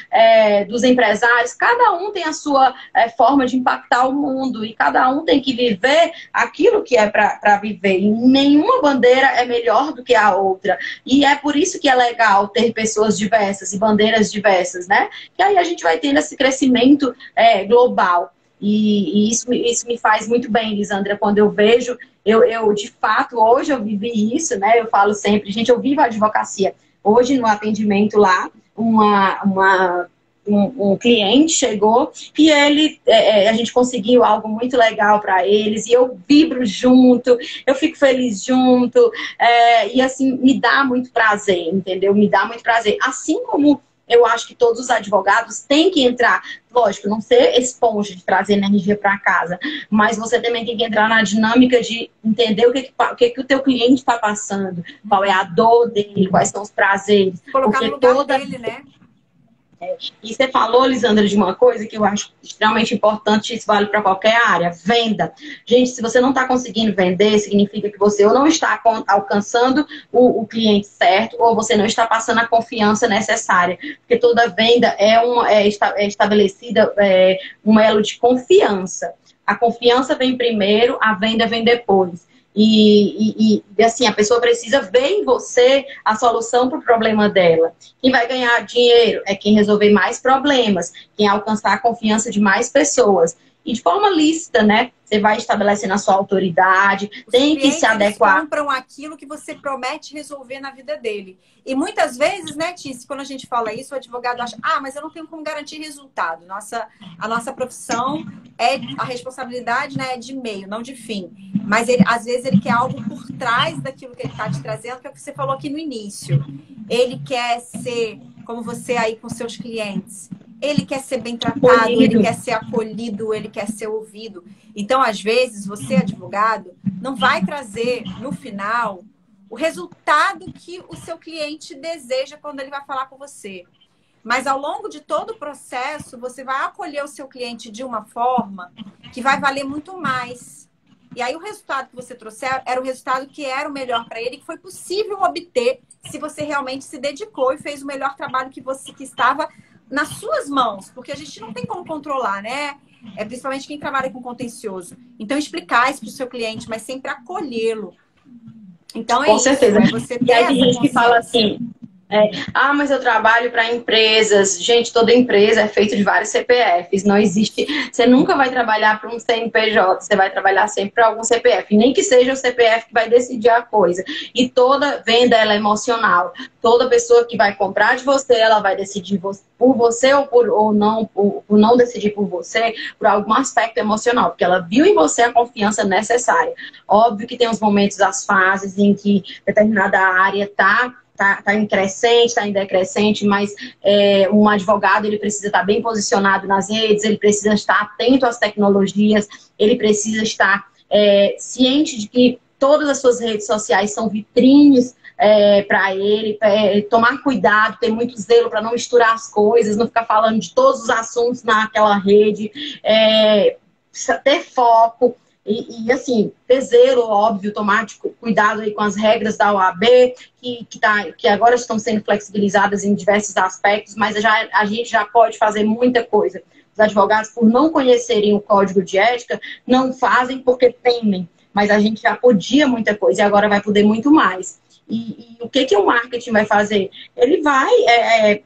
dos empresários. Cada um tem a sua forma de impactar o mundo e cada um tem que viver aquilo que é para viver. E nenhuma bandeira é melhor do que a outra. E é por isso que é legal ter pessoas diversas e bandeiras diversas, né? Que aí a gente vai tendo esse crescimento global. E isso me faz muito bem, Lisandra, quando eu vejo, eu de fato, hoje eu vivi isso, né? Eu falo sempre, gente, eu vivo a advocacia. Hoje, no atendimento lá, um cliente chegou e a gente conseguiu algo muito legal para eles e eu vibro junto, eu fico feliz junto, e assim, me dá muito prazer, entendeu? Me dá muito prazer. Assim como eu acho que todos os advogados têm que entrar, lógico, não ser esponja de trazer energia para casa, mas você também tem que entrar na dinâmica de entender o que o teu cliente está passando, qual é a dor dele, quais são os prazeres. Colocar no lugar dele, né? E você falou, Lisandra, de uma coisa que eu acho extremamente importante, isso vale para qualquer área, venda. Gente, se você não está conseguindo vender, significa que você ou não está alcançando o cliente certo, ou você não está passando a confiança necessária. Porque toda venda é estabelecida um elo de confiança. A confiança vem primeiro, a venda vem depois. E assim, a pessoa precisa ver em você a solução para o problema dela. Quem vai ganhar dinheiro é quem resolver mais problemas, quem alcançar a confiança de mais pessoas. e de forma lícita, né? Você vai estabelecendo a sua autoridade, tem que se adequar. Eles compram aquilo que você promete resolver na vida dele. E muitas vezes, né, Tícia, quando a gente fala isso, o advogado acha, mas eu não tenho como garantir resultado. A nossa profissão a responsabilidade, né, é de meio, não de fim. Mas às vezes ele quer algo por trás daquilo que ele está te trazendo, que é o que você falou aqui no início. Ele quer ser como você aí com seus clientes. Ele quer ser bem tratado, ele quer ser acolhido, ele quer ser ouvido. Então, às vezes, você, advogado, não vai trazer, no final, o resultado que o seu cliente deseja quando ele vai falar com você. Mas, ao longo de todo o processo, você vai acolher o seu cliente de uma forma que vai valer muito mais. E aí, o resultado que você trouxer era o resultado que era o melhor para ele, que foi possível obter se você realmente se dedicou e fez o melhor trabalho que estava nas suas mãos, porque a gente não tem como controlar, né? Principalmente quem trabalha com contencioso. Então, explicar isso para o seu cliente, mas sempre acolhê-lo. Então, com certeza. Você e aí tem gente que fala assim, mas eu trabalho para empresas. Gente, toda empresa é feita de vários CPFs. Não existe... Você nunca vai trabalhar para um CNPJ. Você vai trabalhar sempre para algum CPF. Nem que seja o CPF que vai decidir a coisa. E toda venda, ela é emocional. Toda pessoa que vai comprar de você, ela vai decidir por você ou não, por não decidir por você, por algum aspecto emocional. Porque ela viu em você a confiança necessária. Óbvio que tem os momentos, as fases em que determinada área está em crescente, está em decrescente, mas um advogado ele precisa estar bem posicionado nas redes, ele precisa estar atento às tecnologias, ele precisa estar ciente de que todas as suas redes sociais são vitrines para ele, tomar cuidado, ter muito zelo para não misturar as coisas, não ficar falando de todos os assuntos naquela rede, ter foco. E assim, ter zelo, óbvio, tomar cuidado aí com as regras da OAB, que agora estão sendo flexibilizadas em diversos aspectos, mas a gente já pode fazer muita coisa. Os advogados, por não conhecerem o código de ética, não fazem porque temem, mas a gente já podia muita coisa e agora vai poder muito mais. E o que o marketing vai fazer? Ele vai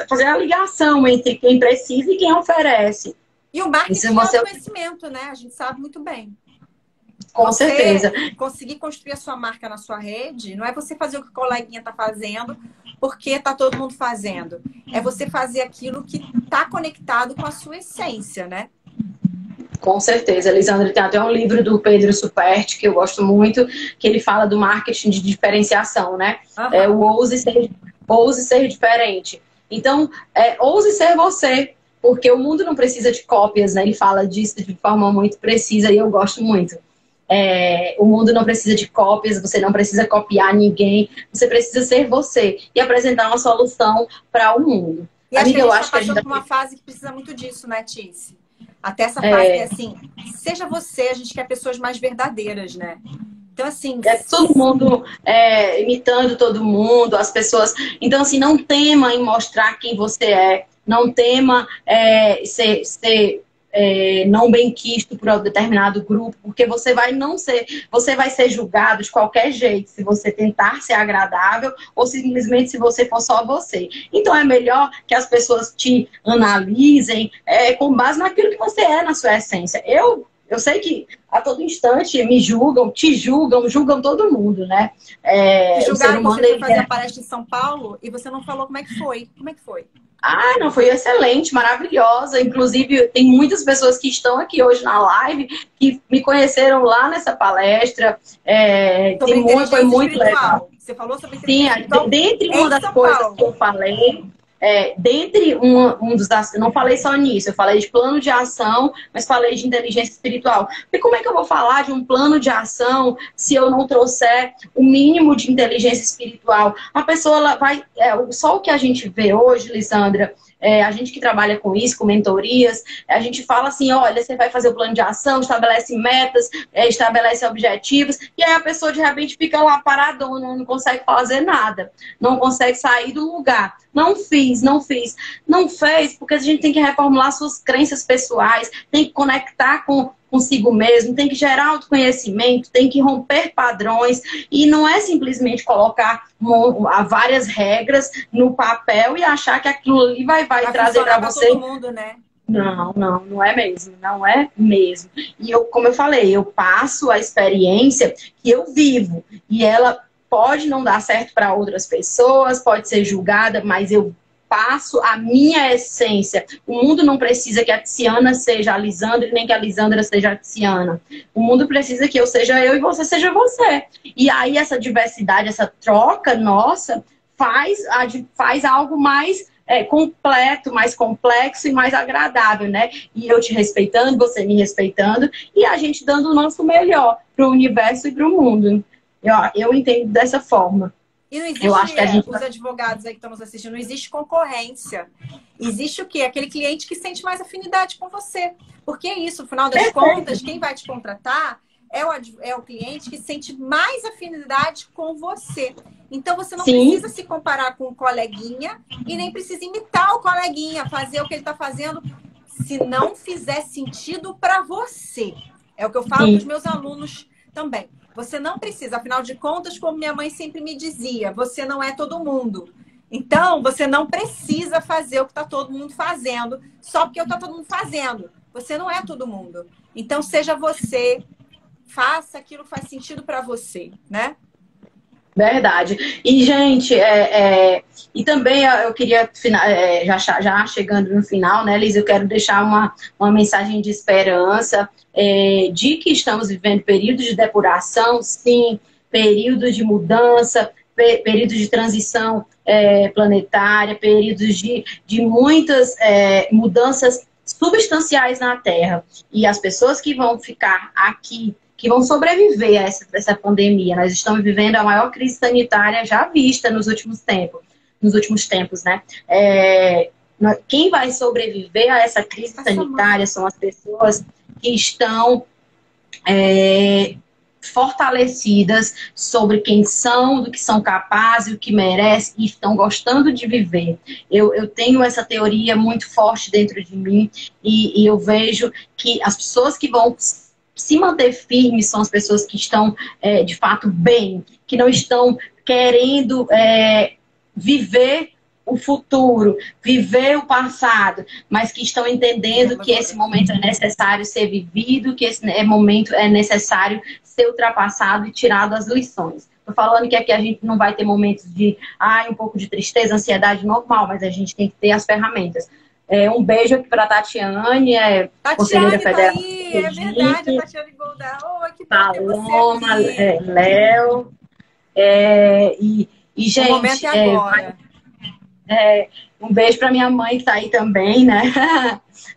fazer a ligação entre quem precisa e quem oferece. E o marketing é o conhecimento, né? A gente sabe muito bem. Com certeza. Conseguir construir a sua marca na sua rede, não é você fazer o que o coleguinha está fazendo porque está todo mundo fazendo. É você fazer aquilo que está conectado com a sua essência, né? Com certeza, Lisandra. Tem até um livro do Pedro Superti, que eu gosto muito, que ele fala do marketing de diferenciação, né? Uhum. O ouse ser diferente. Então, ouse ser você. Porque o mundo não precisa de cópias, né? Ele fala disso de forma muito precisa e eu gosto muito. O mundo não precisa de cópias, você não precisa copiar ninguém, você precisa ser você e apresentar uma solução para o mundo. E a gente está passando por uma fase que precisa muito disso, né, Tícia? Até essa fase que é assim, seja você, a gente quer pessoas mais verdadeiras, né? Então, assim... todo mundo imitando todo mundo, as pessoas... Então, assim, não tema em mostrar quem você é. Não tema ser não benquisto por um determinado grupo, porque você vai ser julgado de qualquer jeito se você tentar ser agradável ou simplesmente se você for só você. Então é melhor que as pessoas te analisem com base naquilo que você é, na sua essência. Eu sei que a todo instante me julgam, julgam todo mundo, né? Julgaram você foi fazer a palestra em São Paulo e você não falou como é que foi. Como é que foi? Não, foi excelente, maravilhosa. Inclusive, tem muitas pessoas que estão aqui hoje na live que me conheceram lá nessa palestra. Foi muito legal. Você falou sobre inteligência espiritual? Sim, dentre uma das coisas que eu falei, dentre eu não falei só nisso, eu falei de plano de ação, mas falei de inteligência espiritual. E como é que eu vou falar de um plano de ação se eu não trouxer o mínimo de inteligência espiritual? A pessoa ela vai... só o que a gente vê hoje, Lisandra, a gente que trabalha com isso, com mentorias, a gente fala assim, olha, você vai fazer o plano de ação, estabelece metas, estabelece objetivos, e aí a pessoa de repente fica lá paradona, não consegue fazer nada, não consegue sair do lugar. Não fez, porque a gente tem que reformular suas crenças pessoais, tem que conectar consigo mesmo, tem que gerar autoconhecimento, tem que romper padrões, e não é simplesmente colocar várias regras no papel e achar que aquilo ali vai trazer para você. Todo mundo, né? Não, não, não é mesmo, não é mesmo. E eu, como eu falei, eu passo a experiência que eu vivo e ela pode não dar certo para outras pessoas, pode ser julgada, mas eu passo a minha essência. O mundo não precisa que a Tiziana seja a Lisandra, nem que a Lisandra seja a Tiziana. O mundo precisa que eu seja eu e você seja você. E aí essa diversidade, essa troca nossa faz algo mais completo, mais complexo e mais agradável, né? E eu te respeitando, você me respeitando e a gente dando o nosso melhor para o universo e para o mundo. Eu entendo dessa forma. E não existe, Eu acho que a gente... os advogados aí que estão nos assistindo, não existe concorrência. Existe o quê? Aquele cliente que sente mais afinidade com você. Porque é isso, no final das contas, quem vai te contratar é o cliente que sente mais afinidade com você. Então, você não precisa se comparar com o coleguinha e nem precisa imitar o coleguinha, fazer o que ele está fazendo, se não fizer sentido para você. É o que eu falo para os meus alunos também. Você não precisa, afinal de contas, como minha mãe sempre me dizia, você não é todo mundo. Então, você não precisa fazer o que está todo mundo fazendo, só porque está todo mundo fazendo. Você não é todo mundo. Então, seja você, faça aquilo que faz sentido para você, né? Verdade. E, gente, e também eu queria, já chegando no final, né, Liz, eu quero deixar uma mensagem de esperança, de que estamos vivendo períodos de depuração, sim, períodos de mudança, períodos de transição planetária, períodos de muitas mudanças substanciais na Terra. E as pessoas que vão ficar aqui, que vão sobreviver a essa pandemia. Nós estamos vivendo a maior crise sanitária já vista nos últimos tempos, né? Quem vai sobreviver a essa crise sanitária são as pessoas que estão fortalecidas sobre quem são, do que são capazes, o que merecem e estão gostando de viver. Eu tenho essa teoria muito forte dentro de mim e eu vejo que as pessoas que vão se manter firmes são as pessoas que estão, de fato, bem, que não estão querendo viver o futuro, viver o passado, mas que estão entendendo que esse momento é necessário ser vivido, que esse momento é necessário ser ultrapassado e tirado as lições. Estou falando que aqui a gente não vai ter momentos de um pouco de tristeza, ansiedade normal, mas a gente tem que ter as ferramentas. Um beijo aqui para a Tatiane, conselheira federal. Tá aí, é verdade, a Tatiane Goldar. Oh, que bom Paloma, ter você aqui. Léo. E, gente, o momento é agora. Um beijo para minha mãe que está aí também, né?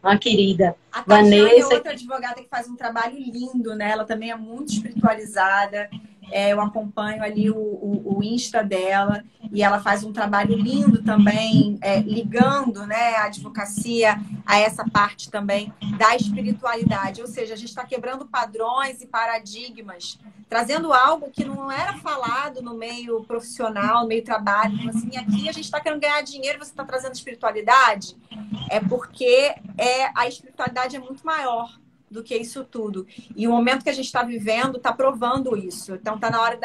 Uma querida. A Tatiane Vanessa. É outra advogada que faz um trabalho lindo, né? Ela também é muito espiritualizada. Eu acompanho ali o Insta dela e ela faz um trabalho lindo também, ligando, né, a advocacia a essa parte também da espiritualidade. Ou seja, a gente está quebrando padrões e paradigmas, trazendo algo que não era falado no meio profissional, no meio trabalho. Então, assim, aqui a gente está querendo ganhar dinheiro, você está trazendo espiritualidade, porque a espiritualidade é muito maior do que isso tudo. E o momento que a gente está vivendo está provando isso. Então, está na hora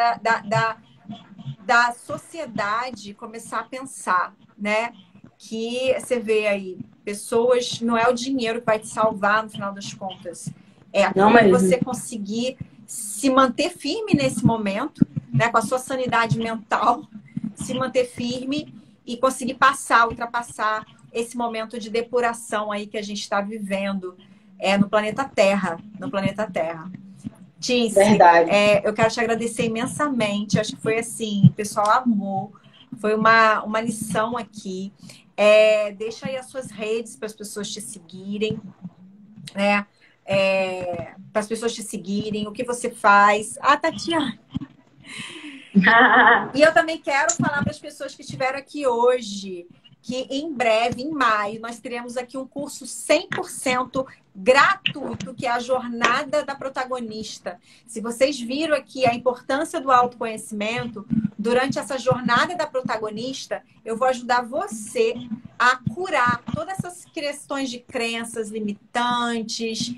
da sociedade começar a pensar, né? Que você vê aí, pessoas, não é o dinheiro que vai te salvar no final das contas. Como você conseguir se manter firme nesse momento, né? Com a sua sanidade mental, se manter firme e conseguir ultrapassar esse momento de depuração aí que a gente está vivendo. No planeta Terra. Tice, eu quero te agradecer imensamente. Acho que foi assim, o pessoal amou. Foi uma lição aqui. Deixa aí as suas redes para as pessoas te seguirem. Né? Para as pessoas te seguirem, o que você faz. Tatiana. E eu também quero falar para as pessoas que estiveram aqui hoje que em breve, em maio, nós teremos aqui um curso 100% gratuito, que é a Jornada da Protagonista. Se vocês viram aqui a importância do autoconhecimento, durante essa jornada da protagonista, eu vou ajudar você a curar todas essas questões de crenças limitantes,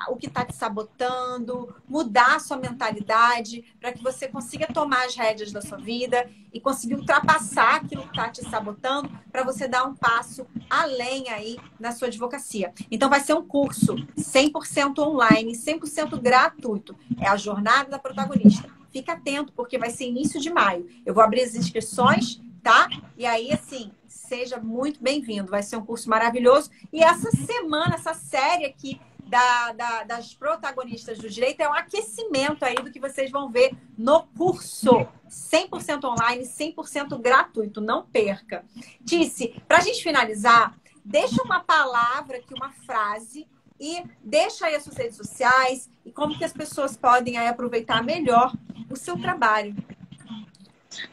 o que está te sabotando, mudar a sua mentalidade para que você consiga tomar as rédeas da sua vida e conseguir ultrapassar aquilo que está te sabotando para você dar um passo além aí na sua advocacia. Então vai ser um curso 100% online, 100% gratuito. É a jornada da protagonista. Fica atento, porque vai ser início de maio. Eu vou abrir as inscrições, tá? E aí, assim, seja muito bem-vindo. Vai ser um curso maravilhoso. E essa semana, essa série aqui das protagonistas do direito é um aquecimento aí do que vocês vão ver no curso. 100% online, 100% gratuito. Não perca. Tice, pra gente finalizar, deixa uma palavra aqui, uma frase, e deixa aí as suas redes sociais e como que as pessoas podem aí aproveitar melhor o seu trabalho.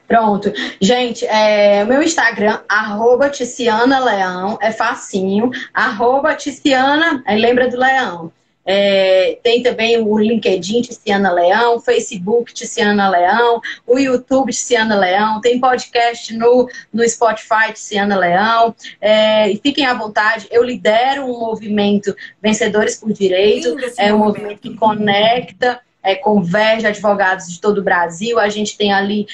Pronto. Gente, o meu Instagram, @TicianaLeão, é facinho. @Ticiana, aí lembra do leão. Tem também o LinkedIn Ticiana Leão, Facebook Ticiana Leão, o YouTube Ticiana Leão, tem podcast no Spotify Ticiana Leão, e fiquem à vontade. Eu lidero um movimento Vencedores por Direito, um movimento que conecta, converge advogados de todo o Brasil. A gente tem ali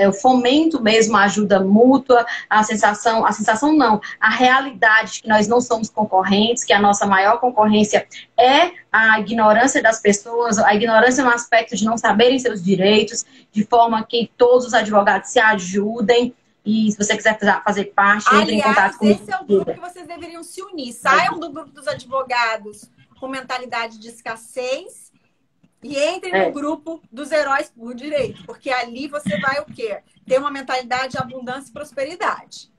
o fomento mesmo, a ajuda mútua, a realidade de que nós não somos concorrentes, que a nossa maior concorrência é a ignorância das pessoas, a ignorância no aspecto de não saberem seus direitos, de forma que todos os advogados se ajudem. E se você quiser fazer parte, entre em contato comigo. Esse é o grupo que vocês deveriam se unir. Saiam do grupo dos advogados com mentalidade de escassez e entrem no grupo dos heróis por direito, porque ali você vai o quê? Ter uma mentalidade de abundância e prosperidade.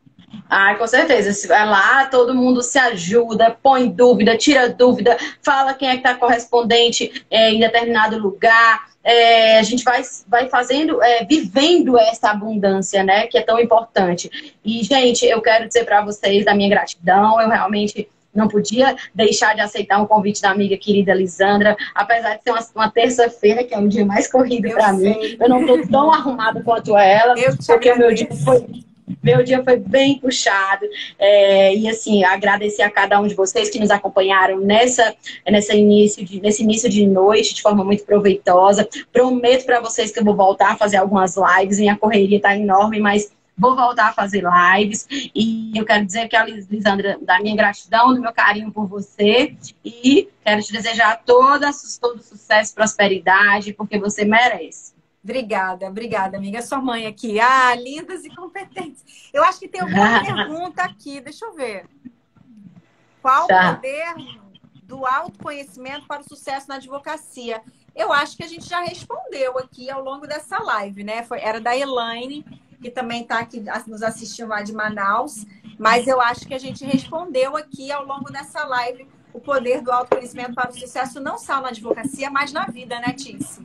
Com certeza. Lá todo mundo se ajuda, põe dúvida, tira dúvida, fala quem é que está correspondente em determinado lugar. A gente vai fazendo, vivendo essa abundância, né? Que é tão importante. E, gente, eu quero dizer para vocês da minha gratidão. Eu realmente não podia deixar de aceitar um convite da amiga querida Lisandra, apesar de ser uma terça-feira, que é um dia mais corrido para mim. Eu não estou tão arrumada quanto ela, porque o meu dia foi bem puxado. E assim, agradecer a cada um de vocês que nos acompanharam nesse início de noite, de forma muito proveitosa. Prometo para vocês que eu vou voltar a fazer algumas lives. Minha correria está enorme, mas vou voltar a fazer lives. E eu quero dizer que a Lisandra, da minha gratidão, do meu carinho por você. E quero te desejar todo sucesso e prosperidade, porque você merece. Obrigada, amiga. Sua mãe aqui. Lindas e competentes. Eu acho que tem alguma pergunta aqui. Deixa eu ver. Qual o poder do autoconhecimento para o sucesso na advocacia? Eu acho que a gente já respondeu aqui ao longo dessa live, né? Era da Elaine, que também está aqui nos assistindo lá de Manaus. Mas eu acho que a gente respondeu aqui ao longo dessa live o poder do autoconhecimento para o sucesso, não só na advocacia, mas na vida, né, Tice?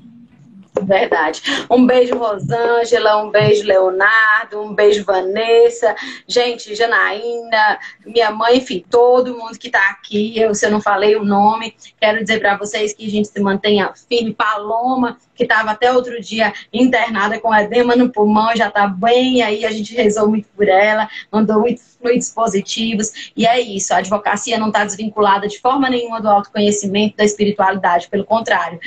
Verdade. Um beijo, Rosângela, um beijo, Leonardo, um beijo, Vanessa, gente, Janaína, minha mãe, enfim, todo mundo que tá aqui. Se eu não falei o nome, quero dizer para vocês que a gente se mantenha firme. Paloma, que estava até outro dia internada com edema no pulmão, já tá bem, aí a gente rezou muito por ela, mandou muitos positivos, e é isso, a advocacia não está desvinculada de forma nenhuma do autoconhecimento, da espiritualidade, pelo contrário,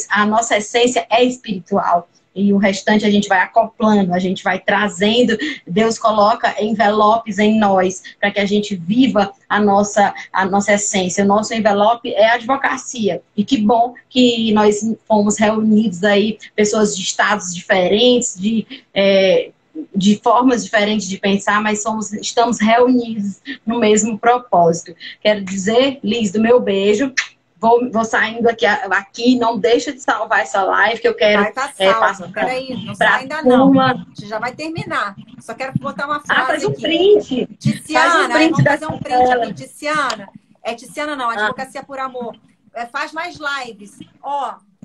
a nossa essência é espiritual, e o restante a gente vai acoplando, a gente vai trazendo, Deus coloca envelopes em nós, para que a gente viva a nossa essência. O nosso envelope é a advocacia. E que bom que nós fomos reunidos aí, pessoas de estados diferentes, de formas diferentes de pensar, mas estamos reunidos no mesmo propósito. Quero dizer, Liz, do meu beijo. Vou saindo aqui, não deixa de salvar essa live, que eu quero... Vai estar salva, peraí, não sai ainda não. A gente já vai terminar. Só quero botar uma frase faz um aqui. Print. Tiziana, vamos fazer um print aqui. Tiziana, Tiziana não, Advocacia por Amor. Faz mais lives.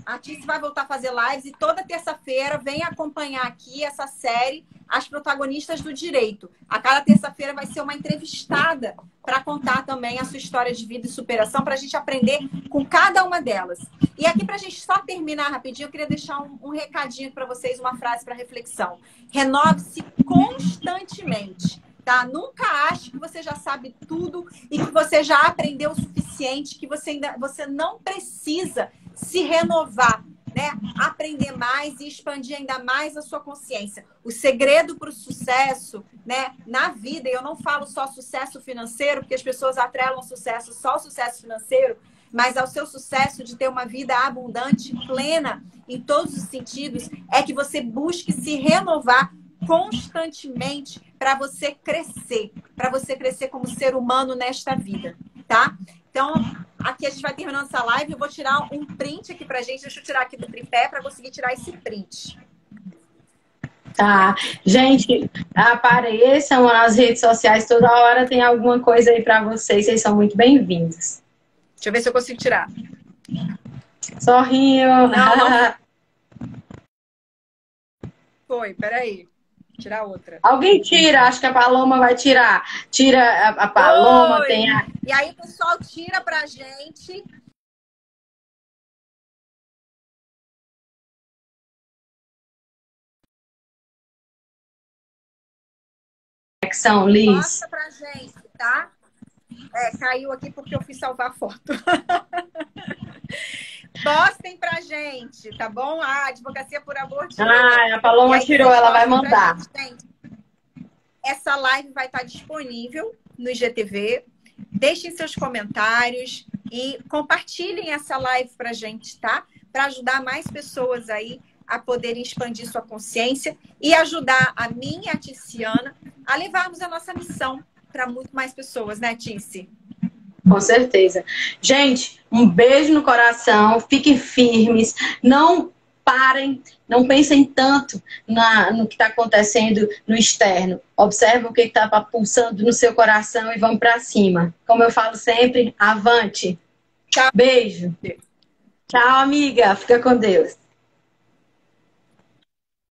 A Tice vai voltar a fazer lives e toda terça-feira vem acompanhar aqui essa série As Protagonistas do Direito. A cada terça-feira vai ser uma entrevistada para contar também a sua história de vida e superação, para a gente aprender com cada uma delas. E aqui, para a gente só terminar rapidinho, eu queria deixar um recadinho para vocês, uma frase para reflexão. Renove-se constantemente. Tá? Nunca ache que você já sabe tudo e que você já aprendeu o suficiente, que você não precisa se renovar, né? Aprender mais e expandir ainda mais a sua consciência. O segredo para o sucesso, né, na vida, e eu não falo só sucesso financeiro, porque as pessoas atrelam sucesso só ao sucesso financeiro, mas ao seu sucesso de ter uma vida abundante, plena, em todos os sentidos, é que você busque se renovar constantemente para você crescer como ser humano nesta vida, tá? Então, aqui a gente vai terminando essa live, eu vou tirar um print aqui pra gente, deixa eu tirar aqui do tripé para conseguir tirar esse print. Tá, gente, apareçam nas redes sociais, toda hora tem alguma coisa aí para vocês são muito bem-vindos. Deixa eu ver se eu consigo tirar. Sorrinho. Não. Foi, peraí. Tirar outra. Alguém tira, acho que a Paloma vai tirar. Tira a Paloma, Oi. tem a... E aí, pessoal, tira pra gente. Conexão, Liz. Mostra pra gente, tá? Caiu aqui porque eu fui salvar a foto. Postem pra gente, tá bom? A Advocacia por Amor tirou. A Paloma tirou, ela vai mandar. Gente. Essa live vai estar disponível no IGTV. Deixem seus comentários e compartilhem essa live pra gente, tá? Para ajudar mais pessoas aí a poderem expandir sua consciência e ajudar a mim e a Ticiana a levarmos a nossa missão para muito mais pessoas, né, Tice? Com certeza. Gente, um beijo no coração, fiquem firmes, não parem, não pensem tanto no que está acontecendo no externo. Observe o que está pulsando no seu coração e vamos para cima. Como eu falo sempre, avante. Tchau. Beijo. Tchau, amiga. Fica com Deus.